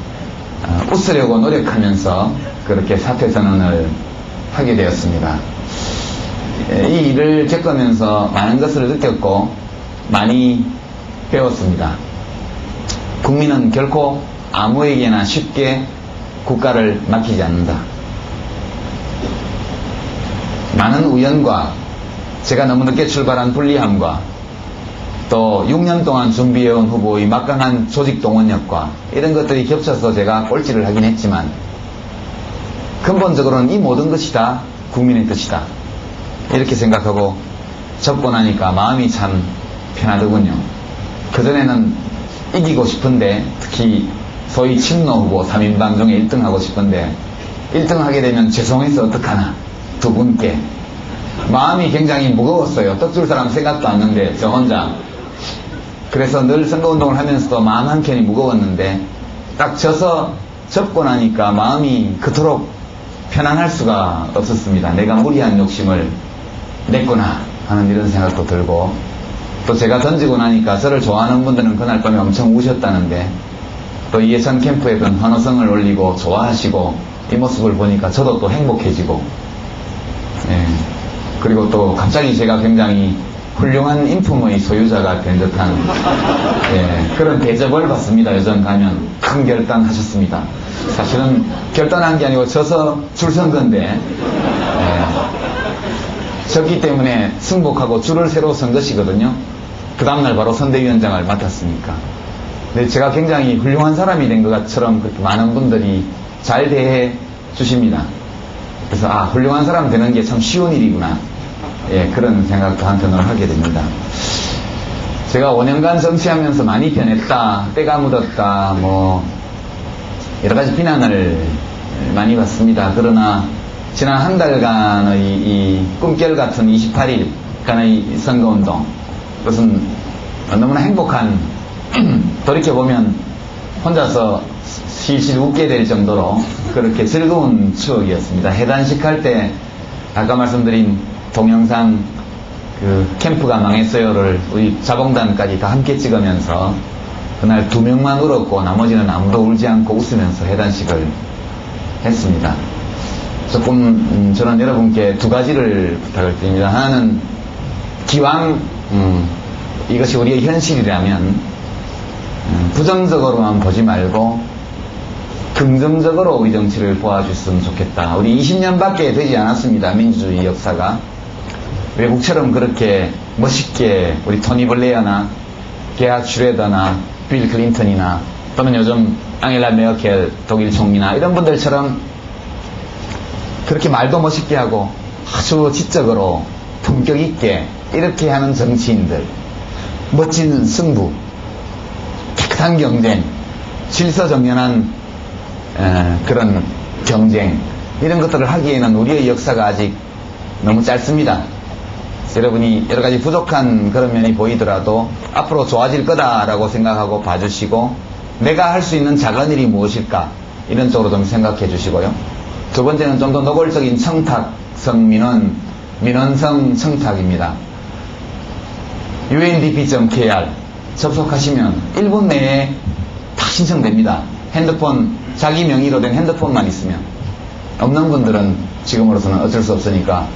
웃으려고 노력하면서 그렇게 사퇴 선언을 하게 되었습니다. 이 일을 겪으면서 많은 것을 느꼈고 많이 배웠습니다. 국민은 결코 아무에게나 쉽게 국가를 맡기지 않는다. 많은 우연과 제가 너무 늦게 출발한 불리함과 또 6년 동안 준비해온 후보의 막강한 조직 동원력과 이런 것들이 겹쳐서 제가 꼴찌를 하긴 했지만 근본적으로는 이 모든 것이 다 국민의 뜻이다. 이렇게 생각하고 접고 나니까 마음이 참 편하더군요. 그전에는 이기고 싶은데, 특히 소위 친노 후보 3인방 중에 1등 하고 싶은데 1등 하게 되면 죄송해서 어떡하나, 두 분께 마음이 굉장히 무거웠어요. 떡줄 사람 생각도 않는데 저 혼자. 그래서 늘 선거운동을 하면서도 마음 한켠이 무거웠는데 딱 접고 나니까 마음이 그토록 편안할 수가 없었습니다. 내가 무리한 욕심을 냈구나 하는 이런 생각도 들고, 또 제가 던지고 나니까 저를 좋아하는 분들은 그날 밤에 엄청 우셨다는데, 또 이해찬 캠프에 그런 환호성을 올리고 좋아하시고 이 모습을 보니까 저도 또 행복해지고, 예. 그리고 또 갑자기 제가 굉장히 훌륭한 인품의 소유자가 된 듯한, 예, 그런 대접을 받습니다. 요즘 가면 큰 결단하셨습니다. 사실은 결단한 게 아니고 져서 줄 선 건데, 예, 졌기 때문에 승복하고 줄을 새로 선 것이거든요. 그 다음날 바로 선대위원장을 맡았으니까. 근데 제가 굉장히 훌륭한 사람이 된 것처럼 그렇게 많은 분들이 잘 대해 주십니다. 그래서 훌륭한 사람 되는 게 참 쉬운 일이구나, 예, 그런 생각도 한편으로 하게 됩니다. 제가 5년간 정치하면서 많이 변했다, 때가 묻었다, 뭐 여러 가지 비난을 많이 받습니다. 그러나 지난 한 달간의 이 꿈결 같은 28일간의 선거운동, 그것은 너무나 행복한, 돌이켜보면 혼자서 실실 웃게 될 정도로 그렇게 즐거운 추억이었습니다. 해단식 할 때 아까 말씀드린 동영상 그 캠프가 망했어요를 우리 자봉단까지 다 함께 찍으면서 그날 2명만 울었고 나머지는 아무도 울지 않고 웃으면서 해단식을 했습니다. 조금 저는 여러분께 2가지를 부탁을 드립니다. 하나는 기왕 이것이 우리의 현실이라면 부정적으로만 보지 말고 긍정적으로 우리 정치를 보아줬으면 좋겠다. 우리 20년밖에 되지 않았습니다. 민주주의 역사가. 외국처럼 그렇게 멋있게 우리 토니 블레어나 게하르트 슈레더나 빌 클린턴이나 또는 요즘 앙겔라 메르켈 독일 총리나 이런 분들처럼 그렇게 말도 멋있게 하고 아주 지적으로 품격 있게 이렇게 하는 정치인들, 멋진 승부, 깨끗한 경쟁, 질서정연한 그런 경쟁, 이런 것들을 하기에는 우리의 역사가 아직 너무 짧습니다. 여러분이 여러 가지 부족한 그런 면이 보이더라도 앞으로 좋아질 거다라고 생각하고 봐주시고, 내가 할 수 있는 작은 일이 무엇일까, 이런 쪽으로 좀 생각해 주시고요. 2번째는 좀 더 노골적인 청탁성 민원성 청탁입니다. undp.kr 접속하시면 1분 내에 다 신청됩니다. 핸드폰, 자기 명의로 된 핸드폰만 있으면. 없는 분들은 지금으로서는 어쩔 수 없으니까,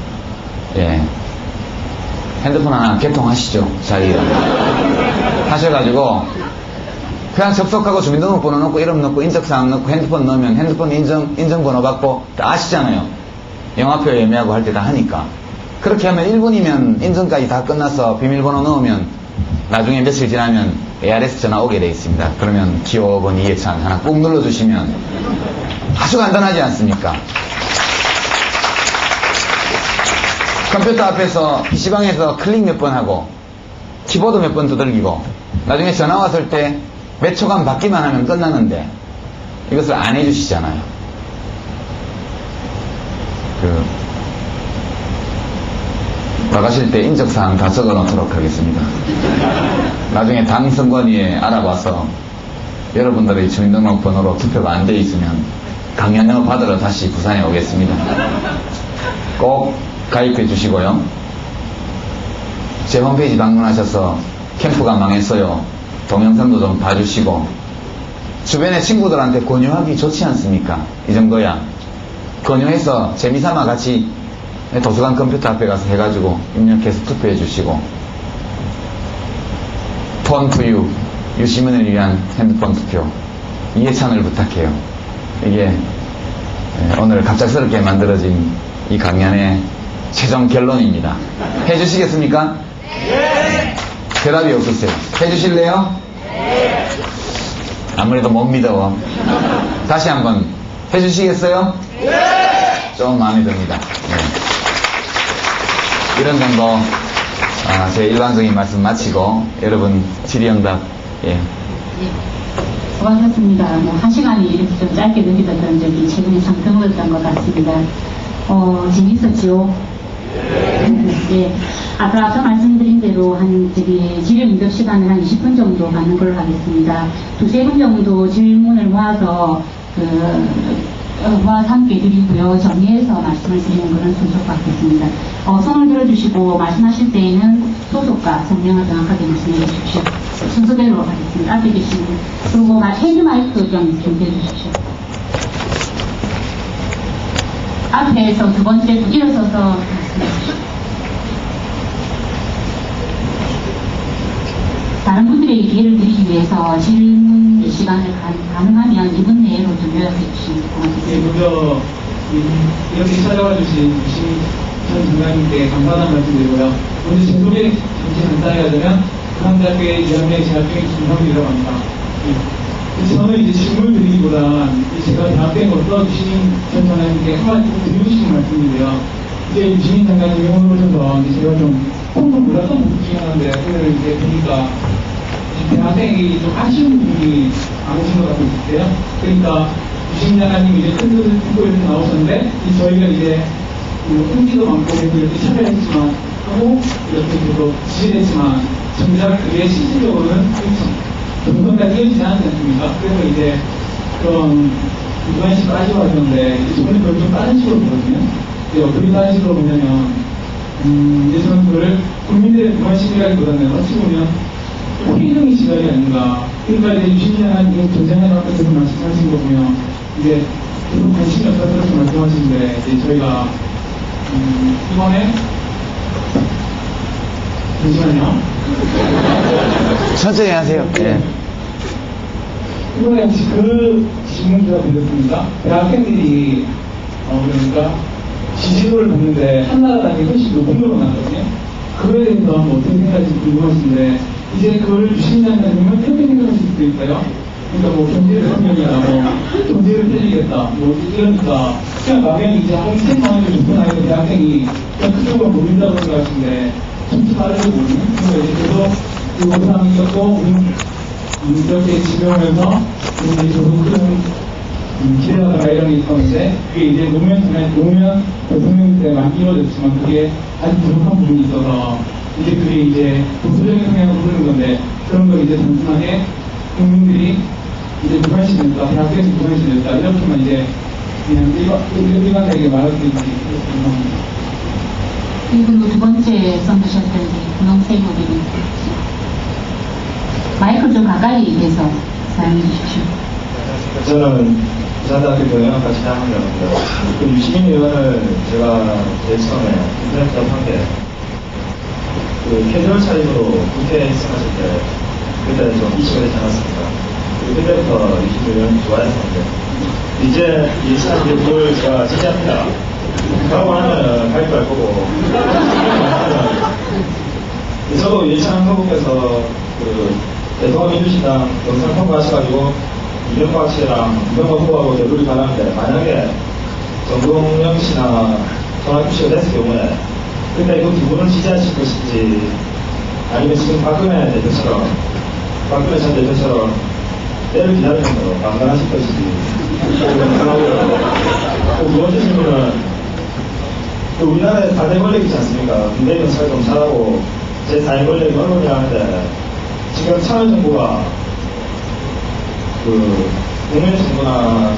예, 핸드폰 하나 개통하시죠. 자기가 하셔가지고 그냥 접속하고 주민등록번호 넣고 이름 넣고 인적사항 넣고 핸드폰 넣으면 핸드폰 인증번호 받고 다 아시잖아요. 영화표 예매하고 할 때 다 하니까. 그렇게 하면 1분이면 인증까지 다 끝나서 비밀번호 넣으면 나중에 며칠 지나면 ARS 전화 오게 돼 있습니다. 그러면 기호 5번 이해찬 하나 꾹 눌러주시면 아주 간단하지 않습니까? 컴퓨터 앞에서 PC방에서 클릭 몇 번 하고 키보드 몇 번 두들기고 나중에 전화 왔을 때 몇 초간 받기만 하면 끝나는데 이것을 안 해주시잖아요. 나가실 때 인적사항 다 적어 놓도록 하겠습니다. 나중에 당 선관위에 알아봐서 여러분들의 주민등록번호로 투표가 안 돼 있으면 강연료 받으러 다시 부산에 오겠습니다. 꼭 가입해 주시고요. 제 홈페이지 방문하셔서 캠프가 망했어요 동영상도 좀 봐주시고, 주변의 친구들한테 권유하기 좋지 않습니까? 이 정도야 권유해서 재미삼아 같이 도서관 컴퓨터 앞에 가서 해가지고 입력해서 투표해 주시고, 폰 투유 유시민을 위한 핸드폰 투표 이해찬을 부탁해요. 이게 오늘 갑작스럽게 만들어진 이 강연의 최종 결론입니다. 해주시겠습니까? 네. 대답이 없으세요. 해주실래요? 네. 아무래도 못 믿어. 다시 한번 해주시겠어요? 네. 좀 마음에 듭니다. 네. 이런 정도 제 일반적인 말씀 마치고 여러분 질의응답. 예. 수고하셨습니다. 1시간이 이렇게 좀 짧게 느껴졌던 적이 최근에 참 드물었던 것 같습니다. 재밌었죠? 예. 앞서 말씀드린 대로 질의응답 시간을 한 20분 정도 가는 걸로 하겠습니다. 2-3분 정도 질문을 모아서 와 함께 드리고요. 정리해서 말씀을 드리는 그런 순서 같겠습니다. 손을 들어주시고 말씀하실 때에는 소속과 성명을 정확하게 말씀해 주십시오. 순서대로 하겠습니다. 앞에 계시는 그리고 헤드 마이크 좀 준비해 주십시오. 앞에서 두 번째 일어서서 말씀해 주십시오. 다른 분들에게 기회를 드리기 위해서 질문 시간을 가능하면 2분 내로 좀 요약해 주시면 네, 고맙겠습니다. 먼저 이렇게 찾아와 주신 유시민 전 장관님께 감사하다는 말씀드리고요. 먼저 제 소개 잠시 간단히 하자면 부산대학교의 2학년 재학 중인 김성민이라고 합니다. 저는 이제 질문을 드리기보다 제가 대학교에 걸러 유시민 전 장관님께 한마디 꼭 드리고 싶은 말씀인데요. 이제 유시민 장관님이 오늘 오셔서 제가 좀 조금 몰랐던 부분 중에 하나인데 오늘 이제 보니까 대학생이 좀 아쉬운 부분이 많으신 것 같은데요. 그러니까 유시민 장관님이 이제 큰 소리를 듣고 이렇게 나오셨는데 저희가 이제 흥기도 많고 이렇게 참여했지만 하고 이렇게 계속 지지했지만 정작 그게 실질적으로는 정성까지 이어지지 않지 않습니까? 그래서 이제 그런 이번 식으로 아쉬워하셨는데 저는 그걸 좀 다른 식으로 보거든요. 어떻게 다른 식으로 보냐면 이제 저는 그걸 국민들의 무관심이라기보다는 어찌 보면 회의적인 시각이 아닌가. 그러니까 이제 유시민 장관님 전쟁에 앞에서 말씀하신 거 보면 이제 계속 관심이 없다 그렇게 말씀하시는데 이제 저희가 이번에 잠시만요. 천천히 하세요. 예. 이번에 혹시 그 질문지가 들렸습니까? 대학생들이 그러니까 지지도를 봤는데 한나라당이 훨씬 높은 걸로 나왔거든요. 그거에 대해서 어떻게 생각하실지 궁금하신데 이제 그걸 유시민 장관님은 이렇게 생각하실 수도 있어요. 그러니까 뭐 경제를 성명이나 뭐 경제를 펴주겠다 뭐 이러니까 그냥 막연히 이제 한 3만원을 줬던 아이들 대학생이 그냥 그쪽으로 모인다고 생각하시는데 정치 빠르게 모르는 그래서 이제 계속 그 사람이 있었고 이렇게 지내오면서 이제 저도 큰 기대하다가 이런 게 있었는데 그게 이제 노무현 대통령 때 많이 이루어졌지만 그게 아직 부족한 부분이 있어서 이제 그게 이제 보수적인 성향으로 흐르는 건데 그런 걸 이제 단순하게 국민들이 이제 무관심했다, 대학교에서 무관심했다 이렇게만 이제 그냥 일반에게 말할 수 있는지 궁금합니다. 그리고 두 번째 써주셨던 분홍색으로 된 마이크를 좀 가까이 대서 사용해 주십시오. 저는 부산대학교 경영학과 진학학년입니다. 그 유시민 의원을 제가 제일 처음에 인터넷 접한 게 그 캐주얼 차림으로 국회에 입성하실 때 그때 좀 이슈가 되지 않았습니까? 그때부터 유시민 의원 좋아했었는데 이제 예찬 그걸 제가 지지합니다. 가고 나면 갈 거고 저도 예찬 후보께서 그 대통합민주신당 영상 통과하셔가지고 이명박 씨랑 이명박 후보하고 대결이 가능한데 만약에 정동영 씨나 전학규 씨가 됐을 경우에 그때 그 두 분을 지지하실 것인지 아니면 지금 박근혜 전 대표처럼 때를 기다리면서 방관하실 것인지 궁금하고요. 두 번째 질문은 우리나라에 4대 권력이 있지 않습니까? 군대 경찰 검찰하고 제4의 권력이 언론이라 하는데 지금 참여정부가 그 국민 정부나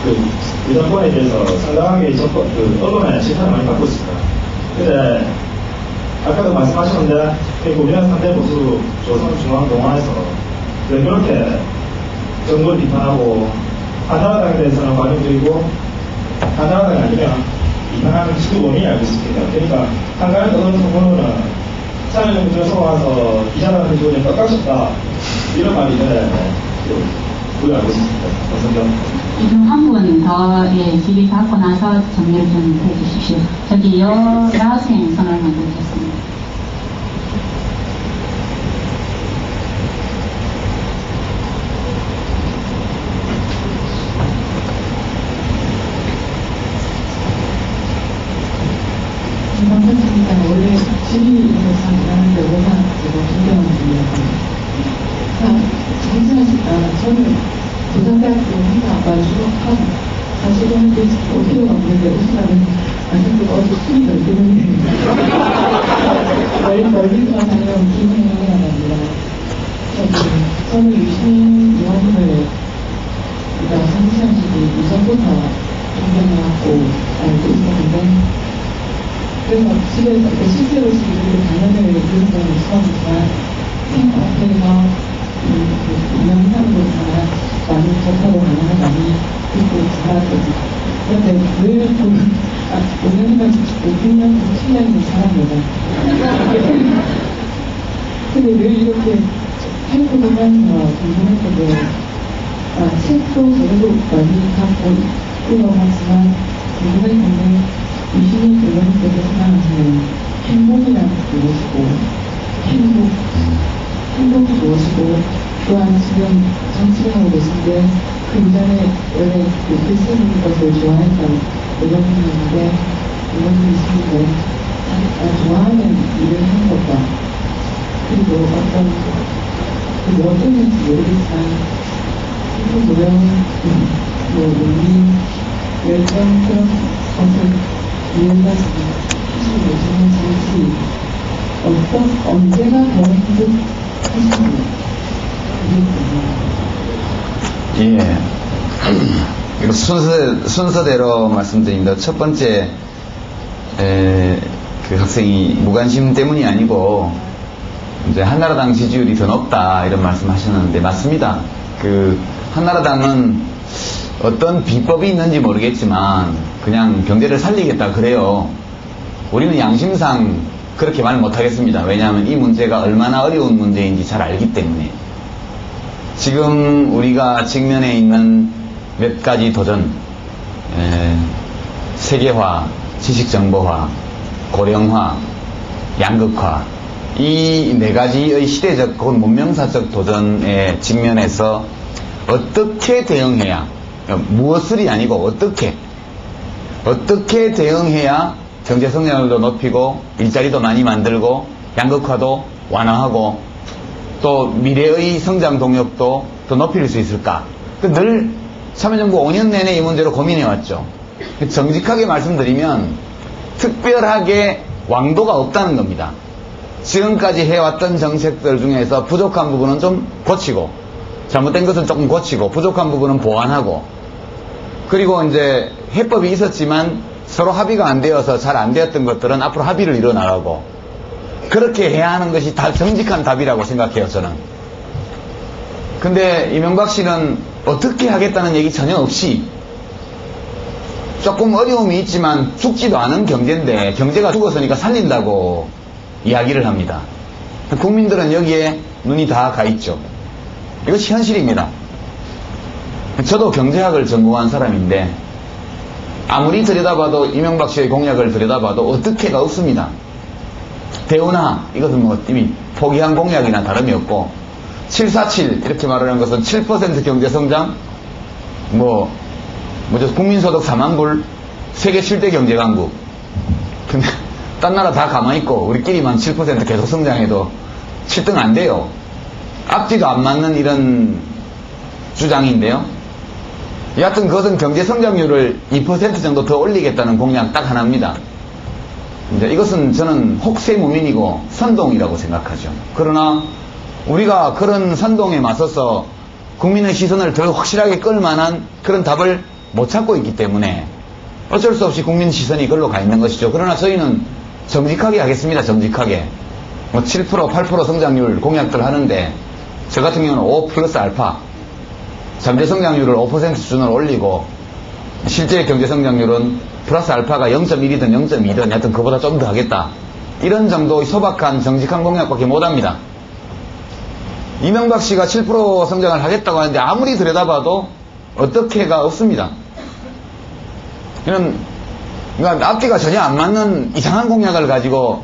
그 정권에 대해서 상당하게 언론에 심판을 많이 받고 있습니다. 근데 아까도 말씀하셨는데 우리나라 3대 보수 조선중앙동아에서 왜 그렇게 정부를 비판하고 한나라당에 대해서는 관용적이고 한나라당이 아니면 비판하는 그 원인이 알고 있습니다. 그러니까 한가위 어느 정도는 참여정부 들어서 와서 기자단한테 주고 깎아줬다 이런 말이 있는데 그걸 알고 있습니다. 감사합니다. 이중 한 분 더 질의 받고 나서 정리를 좀 해주십시오. 저기 여학생 선언을 만들었습니다. 반갑습니다. 원래 질의에서 하는데 워낙 존경하는 분이라서 저는 부산대학교 행사학과 졸업하고 사실은 올 필요가 없는데 웃으라면 아직도 어제 술이 덜 드는데 멀리서만 다녀온 김혜영이라고 합니다. 저는 유시민 의원님을 상시한 시기 이전부터 동영상으로서나 많이 접하고 방송을 많이 듣고 살았거든요. 그런데 늘 보면, 오늘은 5년, 7년이 사람이다. 근데 늘 이렇게 책 보면서 궁금했던 게, 책도 저도 많이 갖고 읽어봤지만, 궁금했던 게, 유신이 부모님께서 생각하시는 행복이란 무엇이고, 행복이 무엇이고, 또한 지금 정치를 하고 계신데, 그 이전에 원래 글 쓰는 것을 좋아했던 의원님인데, 의원님이신데, 좋아하는 일을 하는 것과, 그리고 어떤 건지 모르겠지만, 슬픈 노력, 의미, 열정, 그런 것을 이해가지고 하시고 계시는지, 언제가 더 행복하신지, 예. 이거 순서대로 말씀드립니다. 첫 번째, 그 학생이 무관심 때문이 아니고, 이제 한나라당 지지율이 더 높다, 이런 말씀 하셨는데, 맞습니다. 한나라당은 어떤 비법이 있는지 모르겠지만, 그냥 경제를 살리겠다, 그래요. 우리는 양심상 그렇게 말 못하겠습니다. 왜냐하면 이 문제가 얼마나 어려운 문제인지 잘 알기 때문에. 지금 우리가 직면해 있는 몇 가지 도전, 세계화, 지식정보화, 고령화, 양극화, 이 네 가지의 시대적 혹은 문명사적 도전에 직면해서 어떻게 대응해야, 무엇을이 아니고 어떻게 대응해야 경제 성장률도 높이고 일자리도 많이 만들고 양극화도 완화하고 또 미래의 성장 동력도 더 높일 수 있을까? 늘 참여정부 5년 내내 이 문제로 고민해왔죠. 정직하게 말씀드리면 특별하게 왕도가 없다는 겁니다. 지금까지 해왔던 정책들 중에서 부족한 부분은 좀 고치고, 잘못된 것은 조금 고치고, 부족한 부분은 보완하고, 그리고 이제 해법이 있었지만 서로 합의가 안 되어서 잘 안 되었던 것들은 앞으로 합의를 이뤄나가고, 그렇게 해야 하는 것이 다 정직한 답이라고 생각해요, 저는. 근데 이명박 씨는 어떻게 하겠다는 얘기 전혀 없이 조금 어려움이 있지만 죽지도 않은 경제인데 경제가 죽었으니까 살린다고 이야기를 합니다. 국민들은 여기에 눈이 다 가 있죠. 이것이 현실입니다. 저도 경제학을 전공한 사람인데 아무리 들여다봐도 이명박 씨의 공약을 들여다봐도 어떻게가 없습니다. 대운하, 이것은 뭐 이미 포기한 공약이나 다름이 없고, 747 이렇게 말하는 것은 7% 경제성장, 국민소득 4만 불, 세계 7대 경제강국. 근데 딴 나라 다 가만히 있고 우리끼리만 7% 계속 성장해도 7등 안 돼요. 앞뒤도 안 맞는 이런 주장인데요. 여하튼 그것은 경제 성장률을 2% 정도 더 올리겠다는 공약 딱 하나입니다. 이제 이것은 저는 혹세무민이고 선동이라고 생각하죠. 그러나 우리가 그런 선동에 맞서서 국민의 시선을 더 확실하게 끌 만한 그런 답을 못 찾고 있기 때문에 어쩔 수 없이 국민 시선이 그걸로 가 있는 것이죠. 그러나 저희는 정직하게 하겠습니다. 정직하게. 7%, 8% 성장률 공약들 하는데 저 같은 경우는 5 플러스 알파, 잠재 성장률을 5% 수준으로 올리고 실제 경제 성장률은 플러스 알파가 0.1이든 0.2든 하여튼 그보다 좀 더 하겠다. 이런 정도의 소박한 정직한 공약밖에 못합니다. 이명박 씨가 7% 성장을 하겠다고 하는데 아무리 들여다봐도 어떻게가 없습니다. 그러니까 앞뒤가 전혀 안 맞는 이상한 공약을 가지고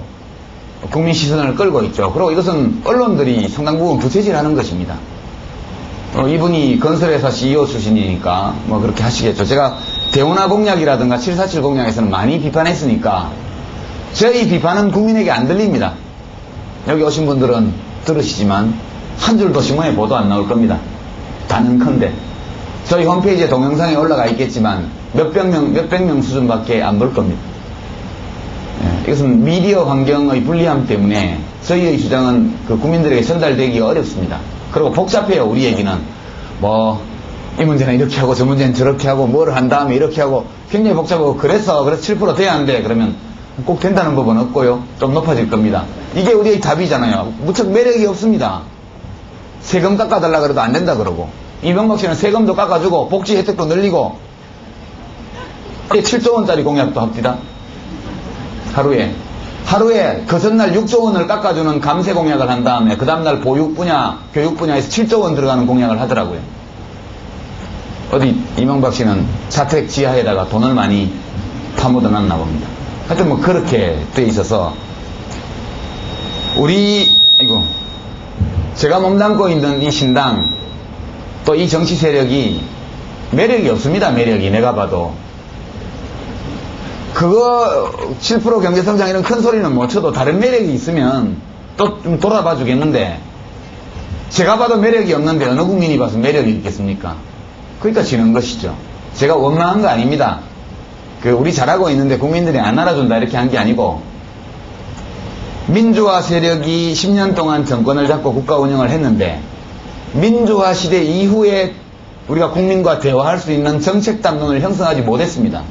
국민 시선을 끌고 있죠. 그리고 이것은 언론들이 상당 부분 부채질하는 것입니다. 이분이 건설회사 CEO 출신이니까 그렇게 하시겠죠. 제가 대운하 공약이라든가 747 공약에서는 많이 비판했으니까 저희 비판은 국민에게 안 들립니다. 여기 오신 분들은 들으시지만 한 줄도 신문에 보도 안 나올 겁니다. 단언컨대 저희 홈페이지에 동영상에 올라가 있겠지만 몇백 명 수준밖에 안 볼 겁니다. 이것은 미디어 환경의 불리함 때문에 저희의 주장은 국민들에게 전달되기 어렵습니다. 그리고 복잡해요. 우리 얘기는 이 문제는 이렇게 하고 저 문제는 저렇게 하고 뭐를 한 다음에 이렇게 하고 굉장히 복잡하고 그래서 7% 돼야 안 돼. 그러면 꼭 된다는 법은 없고요. 좀 높아질 겁니다. 이게 우리의 답이잖아요. 무척 매력이 없습니다. 세금 깎아달라 그래도 안 된다 그러고, 이명박 씨는 세금도 깎아주고 복지 혜택도 늘리고 7조 원짜리 공약도 합디다. 하루에 그 전날 6조 원을 깎아주는 감세 공약을 한 다음에 그 다음날 보육 분야, 교육 분야에서 7조 원 들어가는 공약을 하더라고요. 어디 이명박 씨는 자택 지하에다가 돈을 많이 파묻어 놨나 봅니다. 하여튼 뭐 그렇게 돼 있어서 제가 몸담고 있는 이 신당 또 이 정치 세력이 매력이 없습니다. 매력이 내가 봐도 그거 7% 경제성장 이런 큰 소리는 못 쳐도 다른 매력이 있으면 또 좀 돌아봐 주겠는데 제가 봐도 매력이 없는데 어느 국민이 봐서 매력이 있겠습니까? 그러니까 지는 것이죠. 제가 원망한 거 아닙니다. 우리 잘하고 있는데 국민들이 안 알아준다 이렇게 한 게 아니고 민주화 세력이 10년 동안 정권을 잡고 국가 운영을 했는데 민주화 시대 이후에 우리가 국민과 대화할 수 있는 정책 담론을 형성하지 못했습니다.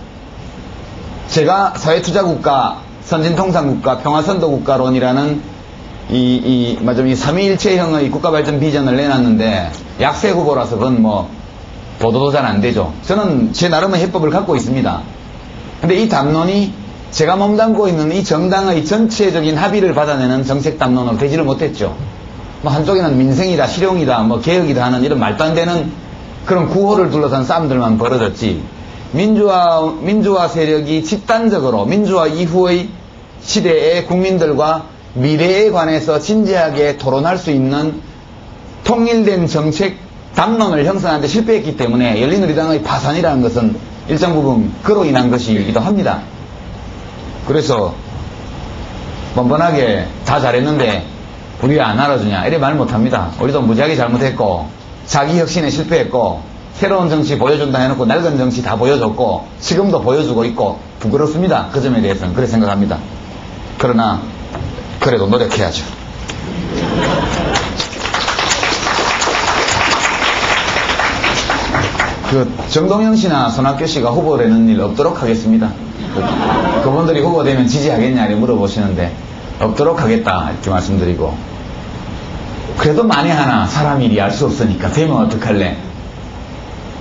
제가 사회투자국가, 선진통상국가, 평화선도국가론이라는 이 3.1체형의 국가발전 비전을 내놨는데 약세 후보라서 그건 뭐 보도도 잘 안 되죠. 저는 제 나름의 해법을 갖고 있습니다. 근데 이 담론이 제가 몸담고 있는 이 정당의 전체적인 합의를 받아내는 정책 담론으로 되지를 못했죠. 뭐 한쪽에는 민생이다, 실용이다, 뭐 개혁이다 하는 이런 말도 안 되는 그런 구호를 둘러싼 싸움들만 벌어졌지. 민주화 세력이 집단적으로 민주화 이후의 시대의 국민들과 미래에 관해서 진지하게 토론할 수 있는 통일된 정책 담론을 형성하는 데 실패했기 때문에 열린우리당의 파산이라는 것은 일정 부분 그로 인한 것이기도 합니다. 그래서 뻔뻔하게 다 잘했는데 우리가 안 알아주냐 이래 말 못합니다. 우리도 무지하게 잘못했고 자기 혁신에 실패했고 새로운 정치 보여준다 해놓고 낡은 정치 다 보여줬고 지금도 보여주고 있고 부끄럽습니다. 그 점에 대해서는 그렇게 생각합니다. 그러나 그래도 노력해야죠. 정동영 씨나 손학규 씨가 후보되는 일 없도록 하겠습니다. 그분들이 후보되면 지지하겠냐 이렇게 물어보시는데 없도록 하겠다 이렇게 말씀드리고, 그래도 만에 하나 사람 일이 알 수 없으니까 되면 어떡할래?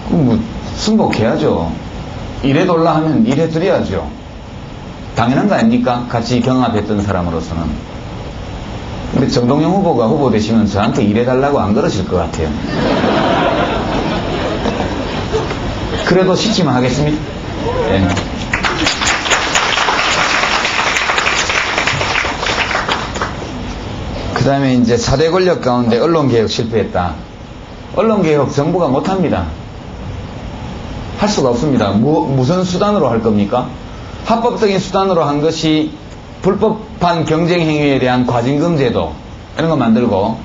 뭐 승복해야죠. 이래돌라 하면 이래드려야죠. 당연한 거 아닙니까? 같이 경합했던 사람으로서는. 근데 정동영 후보가 후보 되시면 저한테 이래달라고 안 그러실 것 같아요. 그래도 시키면 하겠습니다. 네. 그 다음에 이제 4대 권력 가운데 언론개혁 실패했다. 언론개혁 정부가 못합니다. 할 수가 없습니다. 무슨 수단으로 할 겁니까? 합법적인 수단으로 한 것이 불법한 경쟁행위에 대한 과징금제도 이런 거 만들고,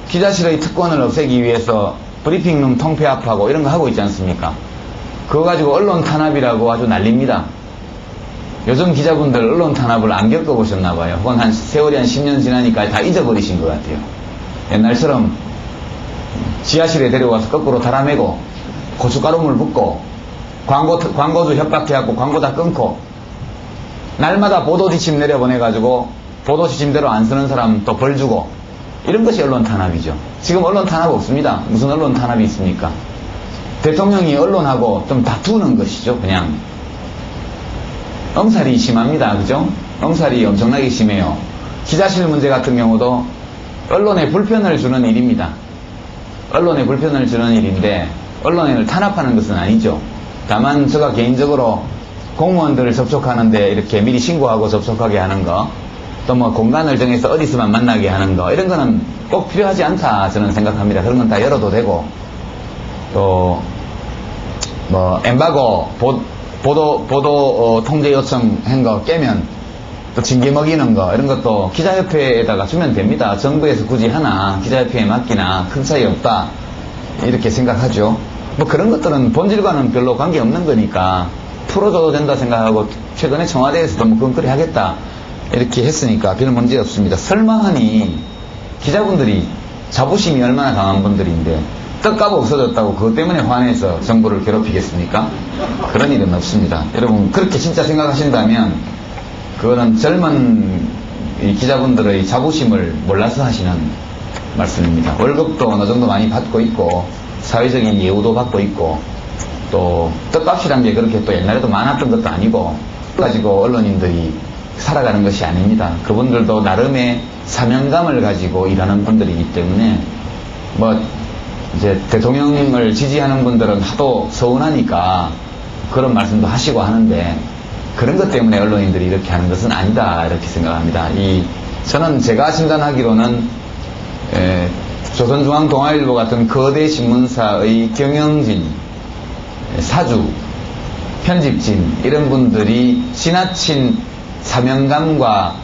기자실의 특권을 없애기 위해서 브리핑룸 통폐합하고 이런 거 하고 있지 않습니까? 그거 가지고 언론 탄압이라고 아주 난립니다. 요즘 기자분들 언론 탄압을 안 겪어보셨나봐요. 혹은 세월이 한 10년 지나니까 다 잊어버리신 것 같아요. 옛날처럼 지하실에 데려와서 거꾸로 달아매고 고춧가루물 붓고 광고주 협박해갖고 광고 다 끊고 날마다 보도지침 내려보내가지고 보도지침대로 안 쓰는 사람 또 벌 주고, 이런 것이 언론 탄압이죠. 지금 언론 탄압 없습니다. 무슨 언론 탄압이 있습니까? 대통령이 언론하고 좀 다투는 것이죠. 그냥 엄살이 심합니다. 그죠? 엄살이 엄청나게 심해요. 기자실 문제 같은 경우도 언론에 불편을 주는 일입니다. 언론에 불편을 주는 일인데 언론을 탄압하는 것은 아니죠. 다만 제가 개인적으로 공무원들을 접촉하는데 이렇게 미리 신고하고 접촉하게 하는 거, 또 뭐 공간을 정해서 어디서만 만나게 하는 거, 이런 거는 꼭 필요하지 않다 저는 생각합니다. 그런 건 다 열어도 되고, 또 뭐 엠바고 보도 통제 요청 한 거 깨면 또 징계 먹이는 거, 이런 것도 기자협회에다가 주면 됩니다. 정부에서 굳이 하나 기자협회에 맡기나 큰 차이 없다 이렇게 생각하죠. 뭐 그런 것들은 본질과는 별로 관계없는 거니까 풀어줘도 된다 생각하고, 최근에 청와대에서도 뭐 그건 그래 하겠다 이렇게 했으니까 별 문제 없습니다. 설마하니 기자분들이 자부심이 얼마나 강한 분들인데 떡값 없어졌다고 그것 때문에 화내서 정부를 괴롭히겠습니까? 그런 일은 없습니다. 여러분 그렇게 진짜 생각하신다면 그거는 젊은 이 기자분들의 자부심을 몰라서 하시는 말씀입니다. 월급도 어느 정도 많이 받고 있고 사회적인 예우도 받고 있고 또 떡값이란 게 그렇게 또 옛날에도 많았던 것도 아니고 가지고 언론인들이 살아가는 것이 아닙니다. 그분들도 나름의 사명감을 가지고 일하는 분들이기 때문에 뭐 이제 대통령을 지지하는 분들은 하도 서운하니까 그런 말씀도 하시고 하는데 그런 것 때문에 언론인들이 이렇게 하는 것은 아니다 이렇게 생각합니다. 저는 제가 진단하기로는 조선중앙동아일보 같은 거대 신문사의 경영진, 사주, 편집진 이런 분들이 지나친 사명감과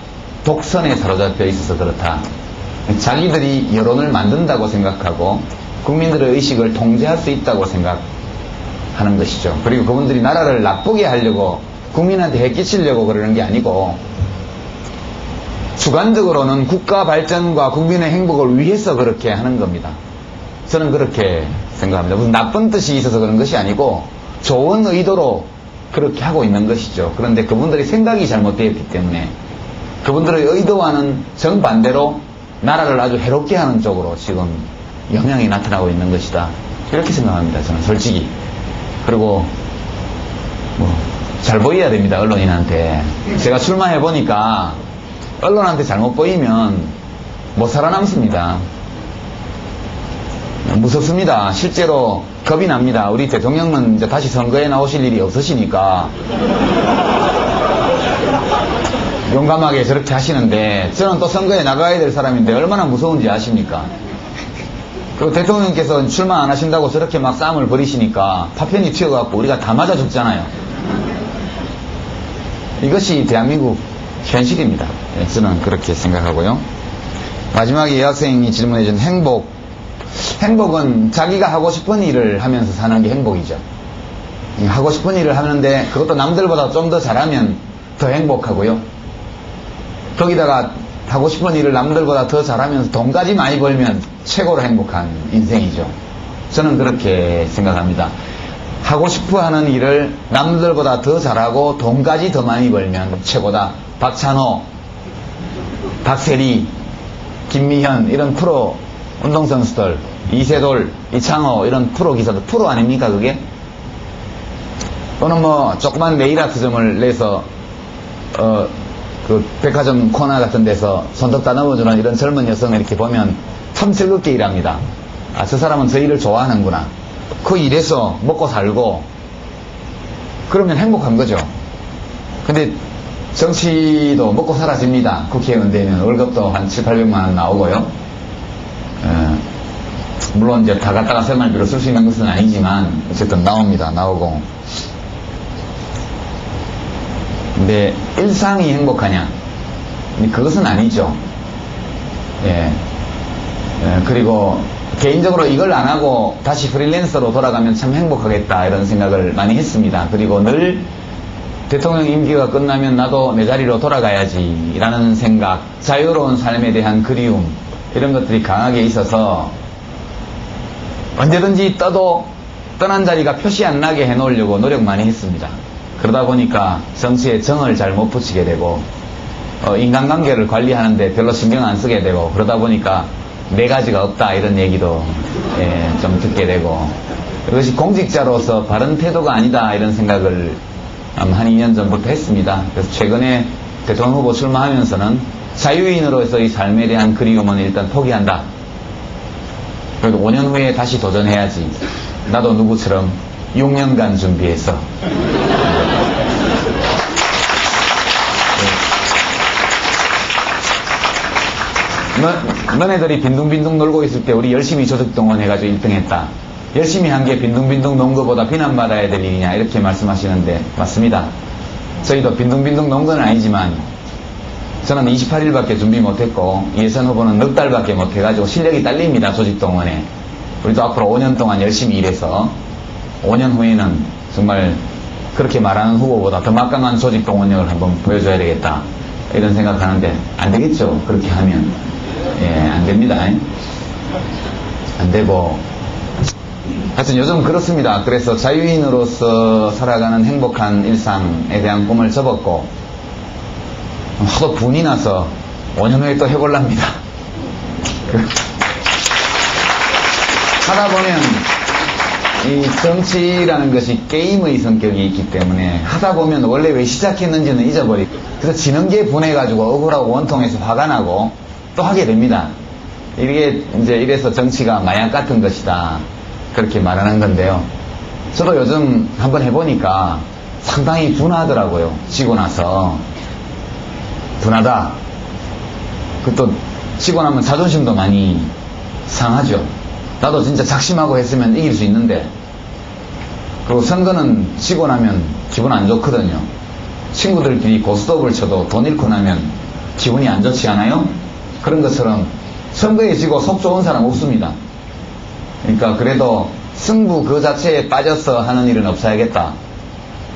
독선에 사로잡혀 있어서 그렇다. 자기들이 여론을 만든다고 생각하고 국민들의 의식을 통제할 수 있다고 생각하는 것이죠. 그리고 그분들이 나라를 나쁘게 하려고 국민한테 해끼치려고 그러는 게 아니고 주관적으로는 국가 발전과 국민의 행복을 위해서 그렇게 하는 겁니다. 저는 그렇게 생각합니다. 무슨 나쁜 뜻이 있어서 그런 것이 아니고 좋은 의도로 그렇게 하고 있는 것이죠. 그런데 그분들의 생각이 잘못되어 있기 때문에 그분들의 의도와는 정반대로 나라를 아주 해롭게 하는 쪽으로 지금 영향이 나타나고 있는 것이다. 이렇게 생각합니다. 저는 솔직히. 그리고 잘 보여야 됩니다. 언론인한테. 제가 출마해보니까 언론한테 잘못 보이면 못 살아남습니다. 무섭습니다. 실제로 겁이 납니다. 우리 대통령은 이제 다시 선거에 나오실 일이 없으시니까 용감하게 저렇게 하시는데 저는 또 선거에 나가야 될 사람인데 얼마나 무서운지 아십니까? 그리고 대통령께서 출마 안 하신다고 저렇게 막 싸움을 벌이시니까 파편이 튀어갖고 우리가 다 맞아 죽잖아요. 이것이 대한민국 현실입니다. 저는 그렇게 생각하고요. 마지막에 여학생이 질문해준 행복은 자기가 하고 싶은 일을 하면서 사는 게 행복이죠. 하고 싶은 일을 하는데 그것도 남들보다 좀 더 잘하면 더 행복하고요. 거기다가 하고 싶은 일을 남들보다 더 잘하면서 돈까지 많이 벌면 최고로 행복한 인생이죠. 저는 그렇게 생각합니다. 하고 싶어 하는 일을 남들보다 더 잘하고 돈까지 더 많이 벌면 최고다. 박찬호, 박세리, 김미현 이런 프로 운동선수들, 이세돌, 이창호 이런 프로 기사들 프로 아닙니까 그게? 또는 조그만 네일아트점을 내서 그 백화점 코너 같은 데서 손톱 따듬어주는 이런 젊은 여성을 이렇게 보면 참 즐겁게 일합니다. 아, 저 사람은 저 일을 좋아하는구나. 그 일에서 먹고 살고 그러면 행복한 거죠. 근데 정치도 먹고 살아집니다. 국회의원 되면 월급도 한 700~800만 원 나오고요. 물론 이제 다 갖다가 생활비로 쓸 수 있는 것은 아니지만 어쨌든 나오고. 근데 일상이 행복하냐? 그것은 아니죠. 그리고 개인적으로 이걸 안 하고 다시 프리랜서로 돌아가면 참 행복하겠다 이런 생각을 많이 했습니다. 그리고 늘 대통령 임기가 끝나면 나도 내 자리로 돌아가야지 라는 생각, 자유로운 삶에 대한 그리움 이런 것들이 강하게 있어서 언제든지 떠난 자리가 표시 안 나게 해놓으려고 노력 많이 했습니다. 그러다 보니까 정치에 정을 잘 못 붙이게 되고 인간관계를 관리하는데 별로 신경 안 쓰게 되고 그러다 보니까 네 가지가 없다 이런 얘기도 좀 듣게 되고 이것이 공직자로서 바른 태도가 아니다 이런 생각을 한 2년 전부터 했습니다. 그래서 최근에 대통령 후보 출마하면서는 자유인으로서의 삶에 대한 그리움은 일단 포기한다. 그래도 5년 후에 다시 도전해야지. 나도 누구처럼 6년간 준비해서 너네들이 빈둥빈둥 놀고 있을 때 우리 열심히 조직동원 해가지고 1등 했다. 열심히 한 게 빈둥빈둥 논 거보다 비난받아야 될 일이냐 이렇게 말씀하시는데 맞습니다. 저희도 빈둥빈둥 논 건 아니지만 저는 28일밖에 준비 못했고 예선 후보는 넉 달밖에 못해가지고 실력이 딸립니다. 조직동원에. 우리도 앞으로 5년 동안 열심히 일해서 5년 후에는 정말 그렇게 말하는 후보보다 더 막강한 조직동원력을 한번 보여줘야 되겠다 이런 생각하는데 안 되겠죠. 그렇게 하면 안 됩니다. 안 되고 하여튼 요즘 그렇습니다. 그래서 자유인으로서 살아가는 행복한 일상에 대한 꿈을 접었고 하도 분이 나서 5년 후에 또 해볼랍니다. 하다 보면 이 정치라는 것이 게임의 성격이 있기 때문에 하다 보면 원래 왜 시작했는지는 잊어버리고 그래서 지는 게 분해가지고 억울하고 원통해서 화가 나고 또 하게 됩니다. 이게 이제 이래서 정치가 마약 같은 것이다 그렇게 말하는 건데요. 저도 요즘 한번 해보니까 상당히 분하더라고요. 지고 나서 분하다. 그것도 지고 나면 자존심도 많이 상하죠. 나도 진짜 작심하고 했으면 이길 수 있는데. 그리고 선거는 지고 나면 기분 안 좋거든요. 친구들끼리 고스톱을 쳐도 돈 잃고 나면 기분이 안 좋지 않아요? 그런 것처럼 선거에 지고 속 좋은 사람 없습니다. 그러니까 그래도 승부 그 자체에 빠져서 하는 일은 없어야겠다.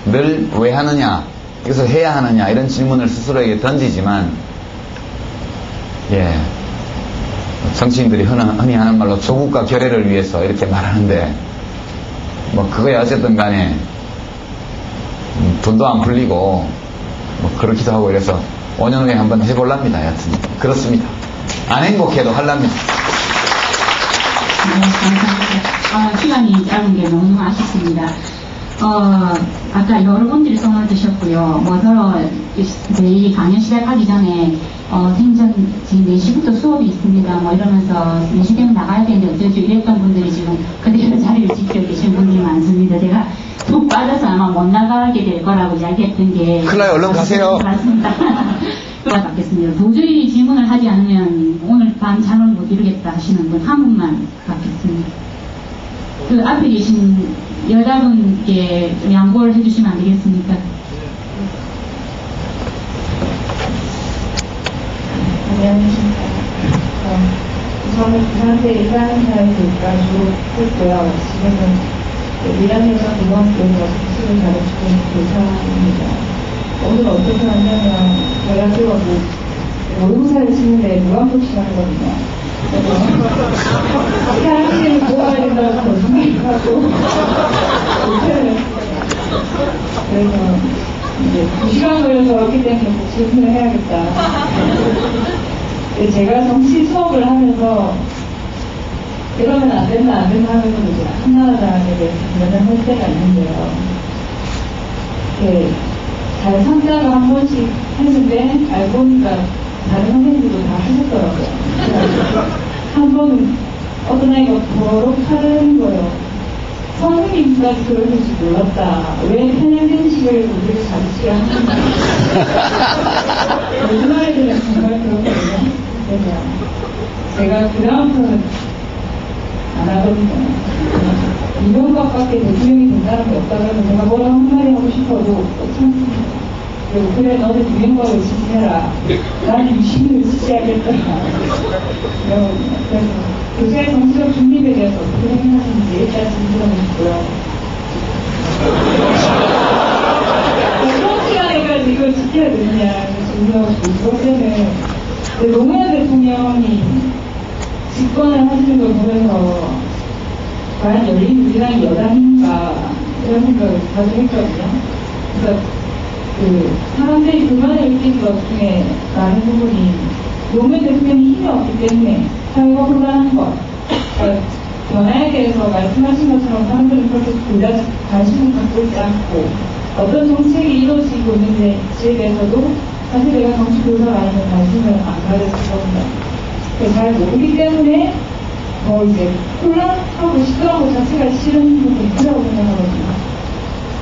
늘 왜 하느냐, 이것을 해야 하느냐 이런 질문을 스스로에게 던지지만 예, 정치인들이 흔히 하는 말로 조국과 결애를 위해서 이렇게 말하는데 뭐 그거에 어쨌든 간에 돈도 안 풀리고 뭐 그렇기도 하고 이래서 5년 후에 한번 해볼랍니다. 여튼 그렇습니다. 안 행복해도 할랍니다. 네, 감사합니다. 시간이 짧은 게 너무 아쉽습니다. 아까 여러분들이 son을 드셨고요. 서로 내일 강연 시작하기 전에, 생전 지금 4시부터 수업이 있습니다. 뭐 이러면서 4시 되면 나가야 되는데 어쩌죠 이랬던 분들이 지금 그대로 자리를 지키고 계신 분들이 많습니다. 제가 푹 빠져서 아마 못 나가게 될 거라고 이야기했던 게. 큰일 나요. 얼른 가세요. 맞습니다. 받겠습니다. 도저히 질문을 하지 않으면 오늘 밤 잠을 못 이루겠다 하시는 분 한 분만 받겠습니다. 그 앞에 계신 여자분께 양보를 해주시면 안 되겠습니까? 안녕하십니까. 저는 부산대 일반사에 교과로 했고요. 지금은 밀양에서 고등학교에서 수습을 가르치고 있는 교사입니다. 오늘 어떻게 하냐면 제가 지금 모의고사를 치는데 무한복식 하거든요. 사람들이 모아야 된다고 거짓말하고 그래서 이제 2시간 걸려서 왔기 때문에 복습을 해야겠다. 제가 정치 수업을 하면서 이러면 안 된다 하면서 이제 한나라당에 대해서 변을 할 때가 있는데요. 잘 상담을 한 번씩 했는데 알고 보니까 다른 선생님들도 다 하셨더라고요. 한 번은 어떤 아이가 버럭 하는 거예요. 선생님까지 그러는지 몰랐다. 왜 편향견식을 우리를 가르치게 하는가. 요즘 아이들은 정말 그렇거든요. 그래서 제가 그다음부터는 안 하거든요. 이명박밖에 대통령이 된 사람이 없다면 제가 뭐라 한마디 하고 싶어도 참습니다. 그리고 그래 너는 이명박을 지지해라. 나는 유신을 지지하겠다. 그래서 교수의 정치적 중립에 대해서 어떻게 생각하시는지 일단 질문을 했고요. 수업 시간에까지 이걸 지켜야 되느냐 질문하고 싶고 두 번째는 노무현 대통령이 집권을 하시는 걸 보면서 과연 열린우리당이 여당인가 이런 생각을 자주 했거든요. 그래서 사람들이 불만을 느끼는 것 중에 많은 부분이 노무현 대통령이 힘이 없기 때문에 사회가 혼란한 것. 그러니까 변화에 대해서 말씀하신 것처럼 사람들은 그렇게 그다지 관심을 갖고 있지 않고 어떤 정책이 이루어지고 있는지에 대해서도 사실 내가 정치 교사가 아니면 관심을 안 가졌을 겁니다. 잘 모르기 때문에 이제 혼란하고 시끄러운 것 자체가 싫은 부분이 크다고 생각하거든요.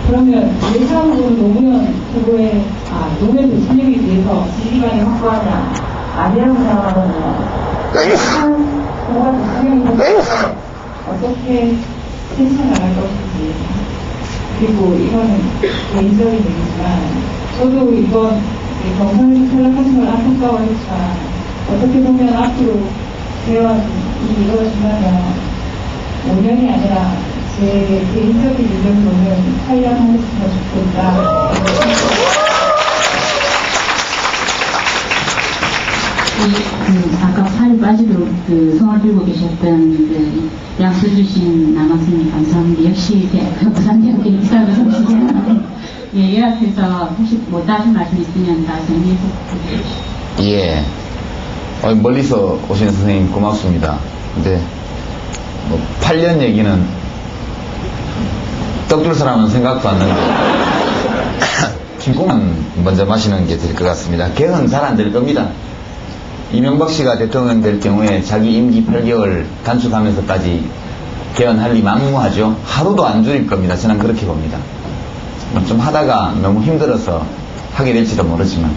그러면 예상으로 노무현 후보의 노무현 대통령에 대해서 지지반이 확보하냐 아니라고 생각하거든요. 뭔가 대통령이 됐을 어떻게 실천나갈 것인지 그리고 이거는 개인적인 얘기지만 저도 이번 경선에서 탈락하신 걸 안타까워했지만 어떻게 보면 앞으로 대화이 이루어진다면 5년이 아니라 제 개인적인 의견으로는 8년 하셨으면 좋겠다. 아까 살이 빠지도록 손을 들고 계셨던 약속 주신 남학생님 감사합니다. 역시 부산대학교 입사를 성취되는 이 앞에서 혹시 못 하신 말씀 있으면 다 정리해서 부탁드립니다. 예. 멀리서 오신 선생님 고맙습니다. 근데 뭐 8년 얘기는 떡 줄 사람은 생각도 안 나는데 김국만 먼저 마시는 게 될 것 같습니다. 개헌 잘 안 될 겁니다. 이명박 씨가 대통령 될 경우에 자기 임기 8개월 단축하면서까지 개헌할 리 만무하죠. 하루도 안 줄일 겁니다. 저는 그렇게 봅니다. 좀 하다가 너무 힘들어서 하게 될지도 모르지만,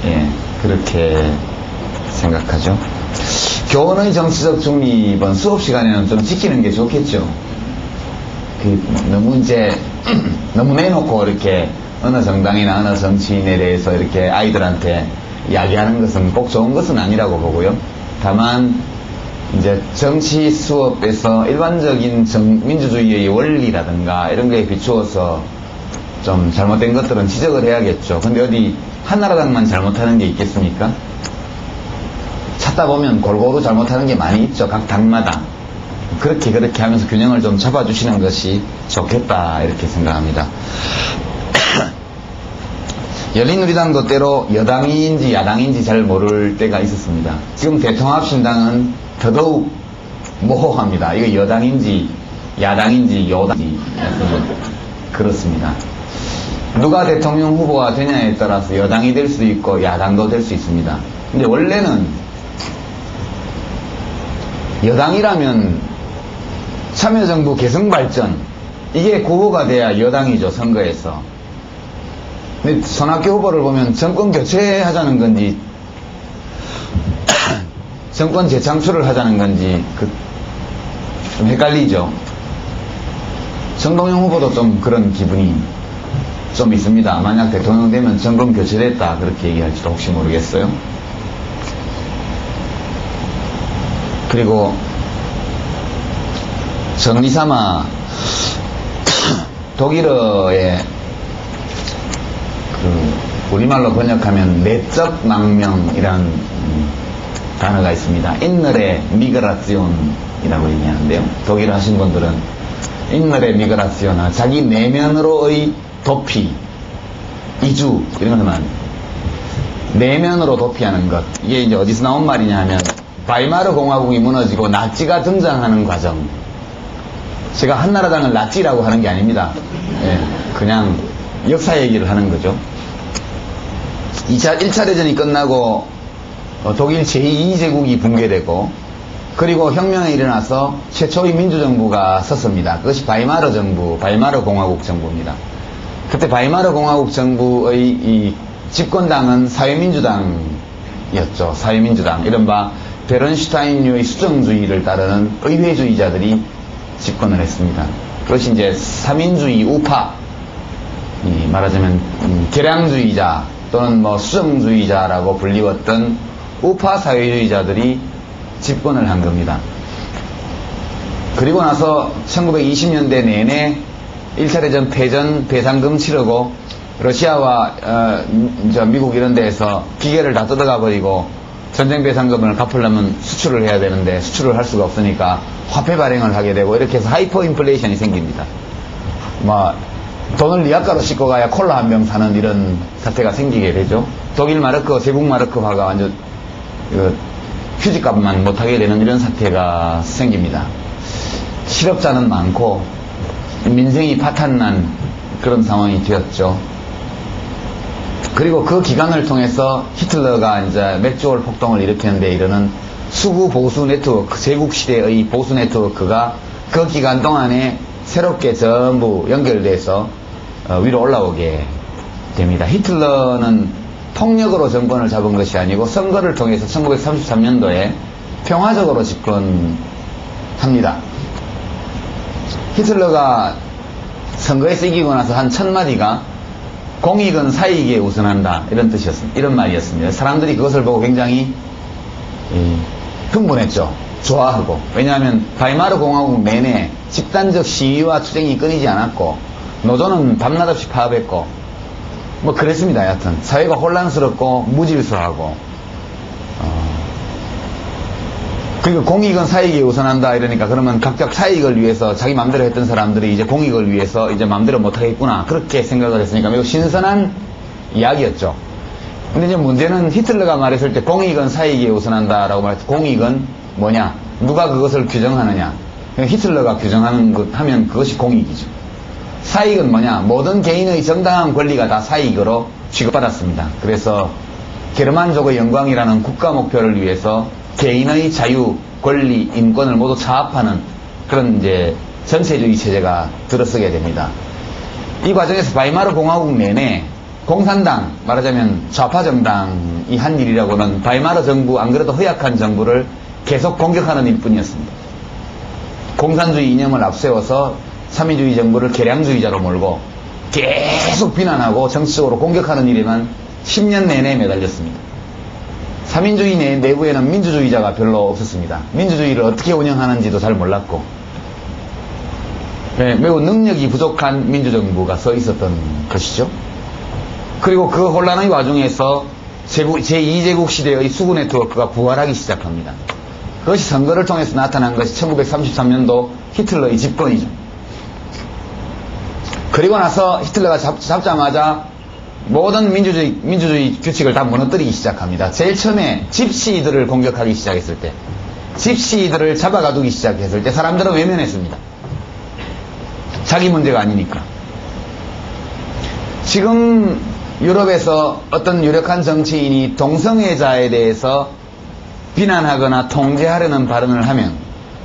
예, 그렇게 생각하죠. 교원의 정치적 중립은 수업 시간에는 좀 지키는 게 좋겠죠. 너무 이제, 너무 내놓고 이렇게 어느 정당이나 어느 정치인에 대해서 이렇게 아이들한테 이야기하는 것은 꼭 좋은 것은 아니라고 보고요. 다만, 이제 정치 수업에서 일반적인 민주주의의 원리라든가 이런 거에 비추어서 좀 잘못된 것들은 지적을 해야겠죠. 근데 어디 한나라당만 잘못하는 게 있겠습니까? 찾다 보면 골고루 잘못하는 게 많이 있죠. 각 당마다. 그렇게 하면서 균형을 좀 잡아주시는 것이 좋겠다 이렇게 생각합니다. 열린우리당도 때로 여당인지 야당인지 잘 모를 때가 있었습니다. 지금 대통합신당은 더더욱 모호합니다. 이거 여당인지 야당인지 여당인지 그렇습니다. 누가 대통령 후보가 되냐에 따라서 여당이 될 수도 있고 야당도 될 수 있습니다. 근데 원래는 여당이라면 참여정부 개성발전 이게 구호가 돼야 여당이죠. 선거에서. 근데 손학규 후보를 보면 정권 교체하자는 건지 정권 재창출을 하자는 건지 좀 헷갈리죠. 정동영 후보도 좀 그런 기분이 좀 있습니다. 만약 대통령 되면 정권 교체됐다 그렇게 얘기할지도 혹시 모르겠어요. 그리고 정리삼아 독일어의 우리말로 번역하면 내적 망명이라는 단어가 있습니다. 인너레 미그라시온이라고 얘기하는데요. 독일어 하신 분들은 인너레 미그라시온은 자기 내면으로의 도피, 이주 이런 것만 내면으로 도피하는 것. 이게 이제 어디서 나온 말이냐 하면 바이마르 공화국이 무너지고 나치가 등장하는 과정. 제가 한나라당을 나치라고 하는 게 아닙니다. 예, 그냥 역사 얘기를 하는 거죠. 1차 대전이 끝나고 독일 제2제국이 붕괴되고 그리고 혁명이 일어나서 최초의 민주정부가 섰습니다. 그것이 바이마르 정부, 바이마르 공화국 정부입니다. 그때 바이마르 공화국 정부의 이 집권당은 사회민주당이었죠. 사회민주당. 이른바 베른슈타인류의 수정주의를 따르는 의회주의자들이 집권을 했습니다. 그것이 이제 사민주의 우파, 말하자면 개량주의자 또는 뭐 수정주의자라고 불리웠던 우파 사회주의자들이 집권을 한 겁니다. 그리고 나서 1920년대 내내 1차 대전 패전 배상금 치르고 러시아와 미국 이런 데에서 기계를 다 뜯어가 버리고 전쟁 배상금을 갚으려면 수출을 해야 되는데 수출을 할 수가 없으니까 화폐 발행을 하게 되고 이렇게 해서 하이퍼 인플레이션이 생깁니다. 돈을 리아가로 싣고 가야 콜라 한 병 사는 이런 사태가 생기게 되죠. 독일 마르크, 세국 마르크화가 완전 휴지값만 못하게 되는 이런 사태가 생깁니다. 실업자는 많고 민생이 파탄난 그런 상황이 되었죠. 그리고 그 기간을 통해서 히틀러가 이제 맥주홀 폭동을 일으키는데 이르는 수구 보수 네트워크, 제국시대의 보수 네트워크가 그 기간 동안에 새롭게 전부 연결돼서 위로 올라오게 됩니다. 히틀러는 폭력으로 정권을 잡은 것이 아니고 선거를 통해서 1933년도에 평화적으로 집권합니다. 히틀러가 선거에서 이기고 나서 한 1000마디가 공익은 사익에 우선한다 이런 뜻이었습니다. 이런 말이었습니다. 사람들이 그것을 보고 굉장히 흥분했죠. 좋아하고. 왜냐하면 바이마르 공화국 내내 집단적 시위와 투쟁이 끊이지 않았고 노조는 밤낮 없이 파업했고 뭐 그랬습니다. 여하튼 사회가 혼란스럽고 무질서하고 그리고 공익은 사익에 우선한다 이러니까 그러면 각각 사익을 위해서 자기 마음대로 했던 사람들이 이제 공익을 위해서 이제 마음대로 못하겠구나 그렇게 생각을 했으니까 매우 신선한 이야기였죠. 근데 이제 문제는 히틀러가 말했을 때 공익은 사익에 우선한다라고 말했을 때 공익은 뭐냐? 누가 그것을 규정하느냐? 히틀러가 규정하는 것 하면 그것이 공익이죠. 사익은 뭐냐? 모든 개인의 정당한 권리가 다 사익으로 취급받았습니다. 그래서 게르만족의 영광이라는 국가 목표를 위해서 개인의 자유, 권리, 인권을 모두 차압하는 그런 이제 전체주의 체제가 들어서게 됩니다. 이 과정에서 바이마르 공화국 내내 공산당, 말하자면 좌파 정당이 한 일이라고는 바이마르 정부, 안 그래도 허약한 정부를 계속 공격하는 일뿐이었습니다. 공산주의 이념을 앞세워서 삼위주의 정부를 개량주의자로 몰고 계속 비난하고 정치적으로 공격하는 일에만 10년 내내 매달렸습니다. 삼인주의 내부에는 민주주의자가 별로 없었습니다. 민주주의를 어떻게 운영하는지도 잘 몰랐고, 매우 능력이 부족한 민주정부가 서 있었던 것이죠. 그리고 그 혼란의 와중에서 제2제국 시대의 수구 네트워크가 부활하기 시작합니다. 그것이 선거를 통해서 나타난 것이 1933년도 히틀러의 집권이죠. 그리고 나서 히틀러가 잡자마자 모든 민주주의 규칙을 다 무너뜨리기 시작합니다. 제일 처음에 집시들을 공격하기 시작했을 때, 집시들을 잡아가두기 시작했을 때 사람들은 외면했습니다. 자기 문제가 아니니까. 지금 유럽에서 어떤 유력한 정치인이 동성애자에 대해서 비난하거나 통제하려는 발언을 하면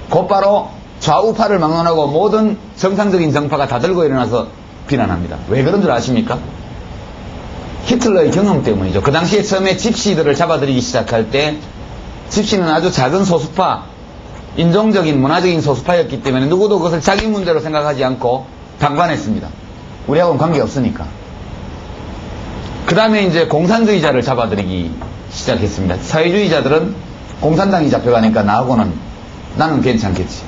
곧바로 좌우파를 막론하고 모든 정상적인 정파가 다 들고 일어나서 비난합니다. 왜 그런 줄 아십니까? 히틀러의 경험 때문이죠. 그 당시에 처음에 집시들을 잡아들이기 시작할 때 집시는 아주 작은 소수파, 인종적인 문화적인 소수파였기 때문에 누구도 그것을 자기 문제로 생각하지 않고 방관했습니다. 우리하고는 관계없으니까. 그 다음에 이제 공산주의자를 잡아들이기 시작했습니다. 사회주의자들은 공산당이 잡혀가니까 나는 괜찮겠지.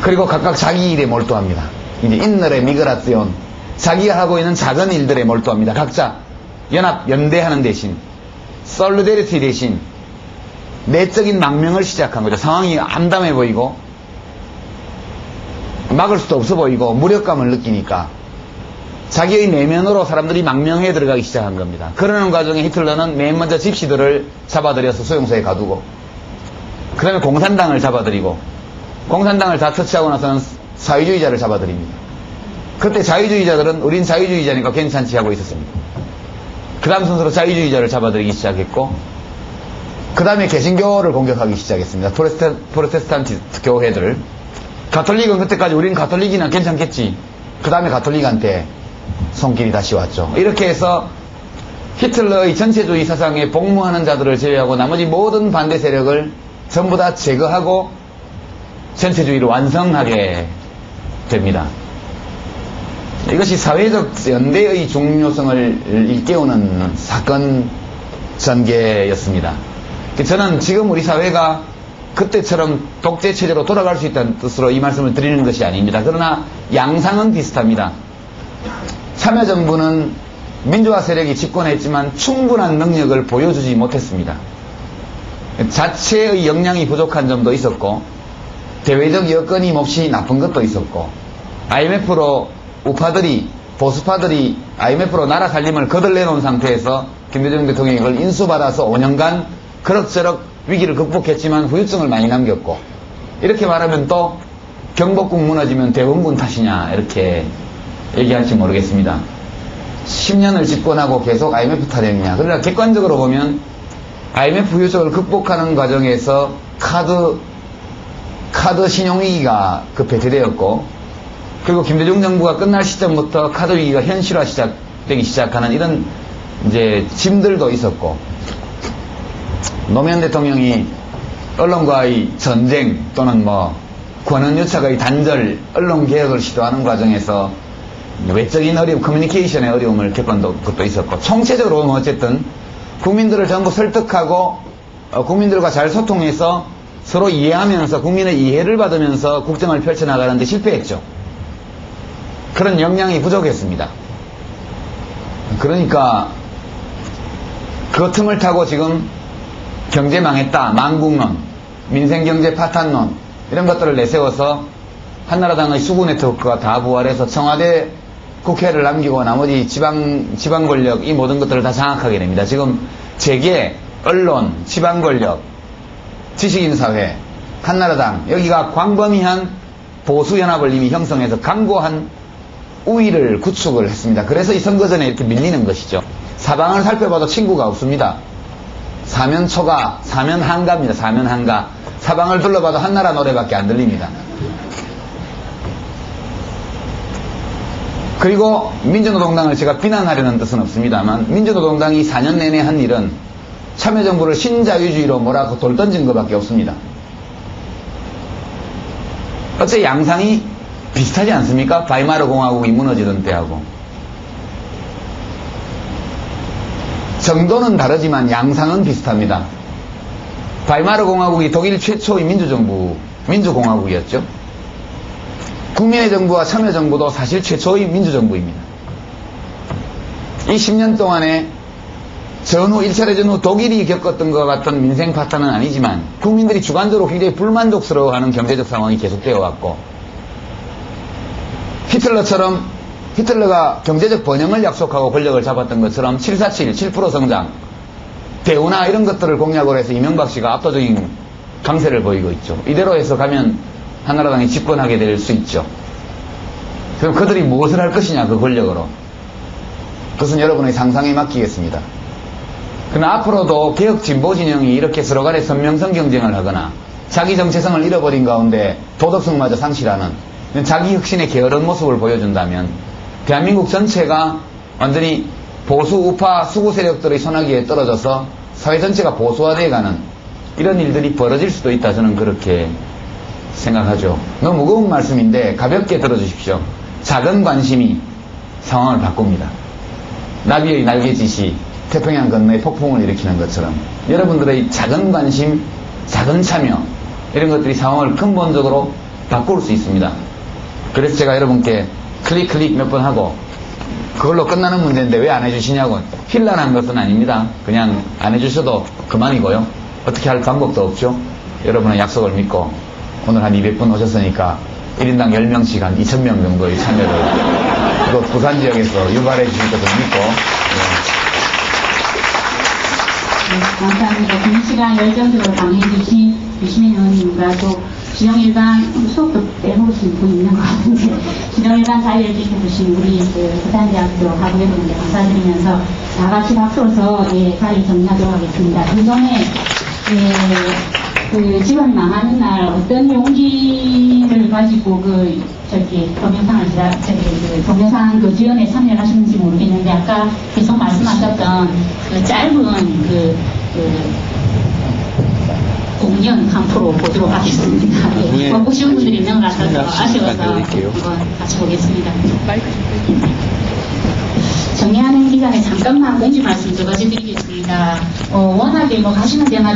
그리고 각각 자기 일에 몰두합니다. 이제 인너레 미그라시온, 자기가 하고 있는 작은 일들에 몰두합니다. 각자 연대하는 대신, 솔리데리티 대신 내적인 망명을 시작한 거죠. 상황이 암담해 보이고 막을 수도 없어 보이고 무력감을 느끼니까 자기의 내면으로 사람들이 망명해 들어가기 시작한 겁니다. 그러는 과정에 히틀러는 맨 먼저 집시들을 잡아들여서 수용소에 가두고, 그 다음에 공산당을 잡아들이고, 공산당을 다 터치하고 나서는 사회주의자를 잡아들입니다. 그때 자유주의자들은 우린 자유주의자니까 괜찮지 하고 있었습니다. 그 다음 순서로 자유주의자를 잡아들이기 시작했고, 그 다음에 개신교를 공격하기 시작했습니다. 프로테스탄트 교회들. 가톨릭은 그때까지 우린 가톨릭이나 괜찮겠지. 그 다음에 가톨릭한테 손길이 다시 왔죠. 이렇게 해서 히틀러의 전체주의 사상에 복무하는 자들을 제외하고 나머지 모든 반대 세력을 전부 다 제거하고 전체주의를 완성하게 됩니다. 이것이 사회적 연대의 중요성을 일깨우는 사건 전개였습니다. 저는 지금 우리 사회가 그때처럼 독재체제로 돌아갈 수 있다는 뜻으로 이 말씀을 드리는 것이 아닙니다. 그러나 양상은 비슷합니다. 참여정부는 민주화 세력이 집권했지만 충분한 능력을 보여주지 못했습니다. 자체의 역량이 부족한 점도 있었고, 대외적 여건이 몹시 나쁜 것도 있었고, IMF로 우파들이, 보수파들이 IMF로 나라 살림을 거들내놓은 상태에서 김대중 대통령이 그걸 인수받아서 5년간 그럭저럭 위기를 극복했지만 후유증을 많이 남겼고, 이렇게 말하면 또 경복궁 무너지면 대원군 탓이냐 이렇게 얘기할지 모르겠습니다. 10년을 집권하고 계속 IMF 타령이냐. 그러나 객관적으로 보면 IMF 후유증을 극복하는 과정에서 카드 신용위기가 배태되었고, 그리고 김대중 정부가 끝날 시점부터 카드 위기가 현실화 되기 시작하는 이런 이제 짐들도 있었고, 노무현 대통령이 언론과의 전쟁 또는 권한유착의 단절, 언론 개혁을 시도하는 과정에서 외적인 어려움, 커뮤니케이션의 어려움을 겪은 것도 있었고, 총체적으로 보면 어쨌든 국민들을 전부 설득하고 국민들과 잘 소통해서 서로 이해하면서 국민의 이해를 받으면서 국정을 펼쳐나가는데 실패했죠. 그런 역량이 부족했습니다. 그러니까 그 틈을 타고 지금 경제 망했다, 망국론, 민생경제 파탄론 이런 것들을 내세워서 한나라당의 수구 네트워크가 다 부활해서 청와대 국회를 남기고 나머지 지방 권력 이 모든 것들을 다 장악하게 됩니다. 지금 재계, 언론, 지방 권력, 지식인 사회 한나라당, 여기가 광범위한 보수연합을 이미 형성해서 강고한 우위를 구축을 했습니다. 그래서 이 선거 전에 이렇게 밀리는 것이죠. 사방을 살펴봐도 친구가 없습니다. 사면초가, 사면한가입니다. 사면한가. 사방을 둘러봐도 한나라 노래밖에 안 들립니다. 그리고 민주노동당을 제가 비난하려는 뜻은 없습니다만, 민주노동당이 4년 내내 한 일은 참여정부를 신자유주의로 뭐라고 돌 던진 것밖에 없습니다. 어째 양상이 비슷하지 않습니까? 바이마르 공화국이 무너지던 때하고. 정도는 다르지만 양상은 비슷합니다. 바이마르 공화국이 독일 최초의 민주공화국이었죠. 국민의 정부와 참여정부도 사실 최초의 민주정부입니다. 이 10년 동안에 전후 1차 대전 후 독일이 겪었던 것 같은 민생 파탄은 아니지만 국민들이 주관적으로 굉장히 불만족스러워하는 경제적 상황이 계속되어 왔고, 히틀러가 경제적 번영을 약속하고 권력을 잡았던 것처럼 747, 7% 성장, 대우나 이런 것들을 공약으로 해서 이명박 씨가 압도적인 강세를 보이고 있죠. 이대로 해서 가면 한나라당이 집권하게 될 수 있죠. 그럼 그들이 무엇을 할 것이냐, 그 권력으로. 그것은 여러분의 상상에 맡기겠습니다. 그러나 앞으로도 개혁 진보 진영이 이렇게 서로 간에 선명성 경쟁을 하거나 자기 정체성을 잃어버린 가운데 도덕성마저 상실하는 자기 혁신의 게으른 모습을 보여준다면 대한민국 전체가 완전히 보수 우파 수구 세력들의 손아귀에 떨어져서 사회 전체가 보수화되어가는 이런 일들이 벌어질 수도 있다, 저는 그렇게 생각하죠. 너무 무거운 말씀인데 가볍게 들어주십시오. 작은 관심이 상황을 바꿉니다. 나비의 날개짓이 태평양 건너에 폭풍을 일으키는 것처럼 여러분들의 작은 관심, 작은 참여, 이런 것들이 상황을 근본적으로 바꿀 수 있습니다. 그래서 제가 여러분께 클릭 몇 번 하고 그걸로 끝나는 문제인데 왜 안 해주시냐고, 힐난한 것은 아닙니다. 그냥 안 해주셔도 그만이고요. 어떻게 할 방법도 없죠. 여러분의 약속을 믿고 오늘 한 200분 오셨으니까 1인당 10명씩 한 2000명 정도의 참여를 이곳 부산 지역에서 유발해 주실 것을 믿고, 네, 감사합니다. 긴 시간 열정적으로 강의해주신 유시민 의원님과 또 지정일반 수업도 빼놓으신 분 있는 것 같은데, 지정일반 자유를 지켜주신 우리 부산대학교 학우여러분께 감사드리면서 다 같이 박수로서 자리 정리하도록 하겠습니다. 그전에 그 집안이 망하는 날 어떤 용기를 가지고 동영상 그 지원에 참여를 하셨는지 모르겠는데, 아까 계속 말씀하셨던 그 짧은 공연 한 프로 보도록 하겠습니다. 예, 보신 분들이 있는 것 같아서 아쉬워서 한번 같이 보겠습니다. 정리하는 기간에 잠깐만 공지 말씀 두 가지 드리겠습니다. 워낙에 가시는 데마다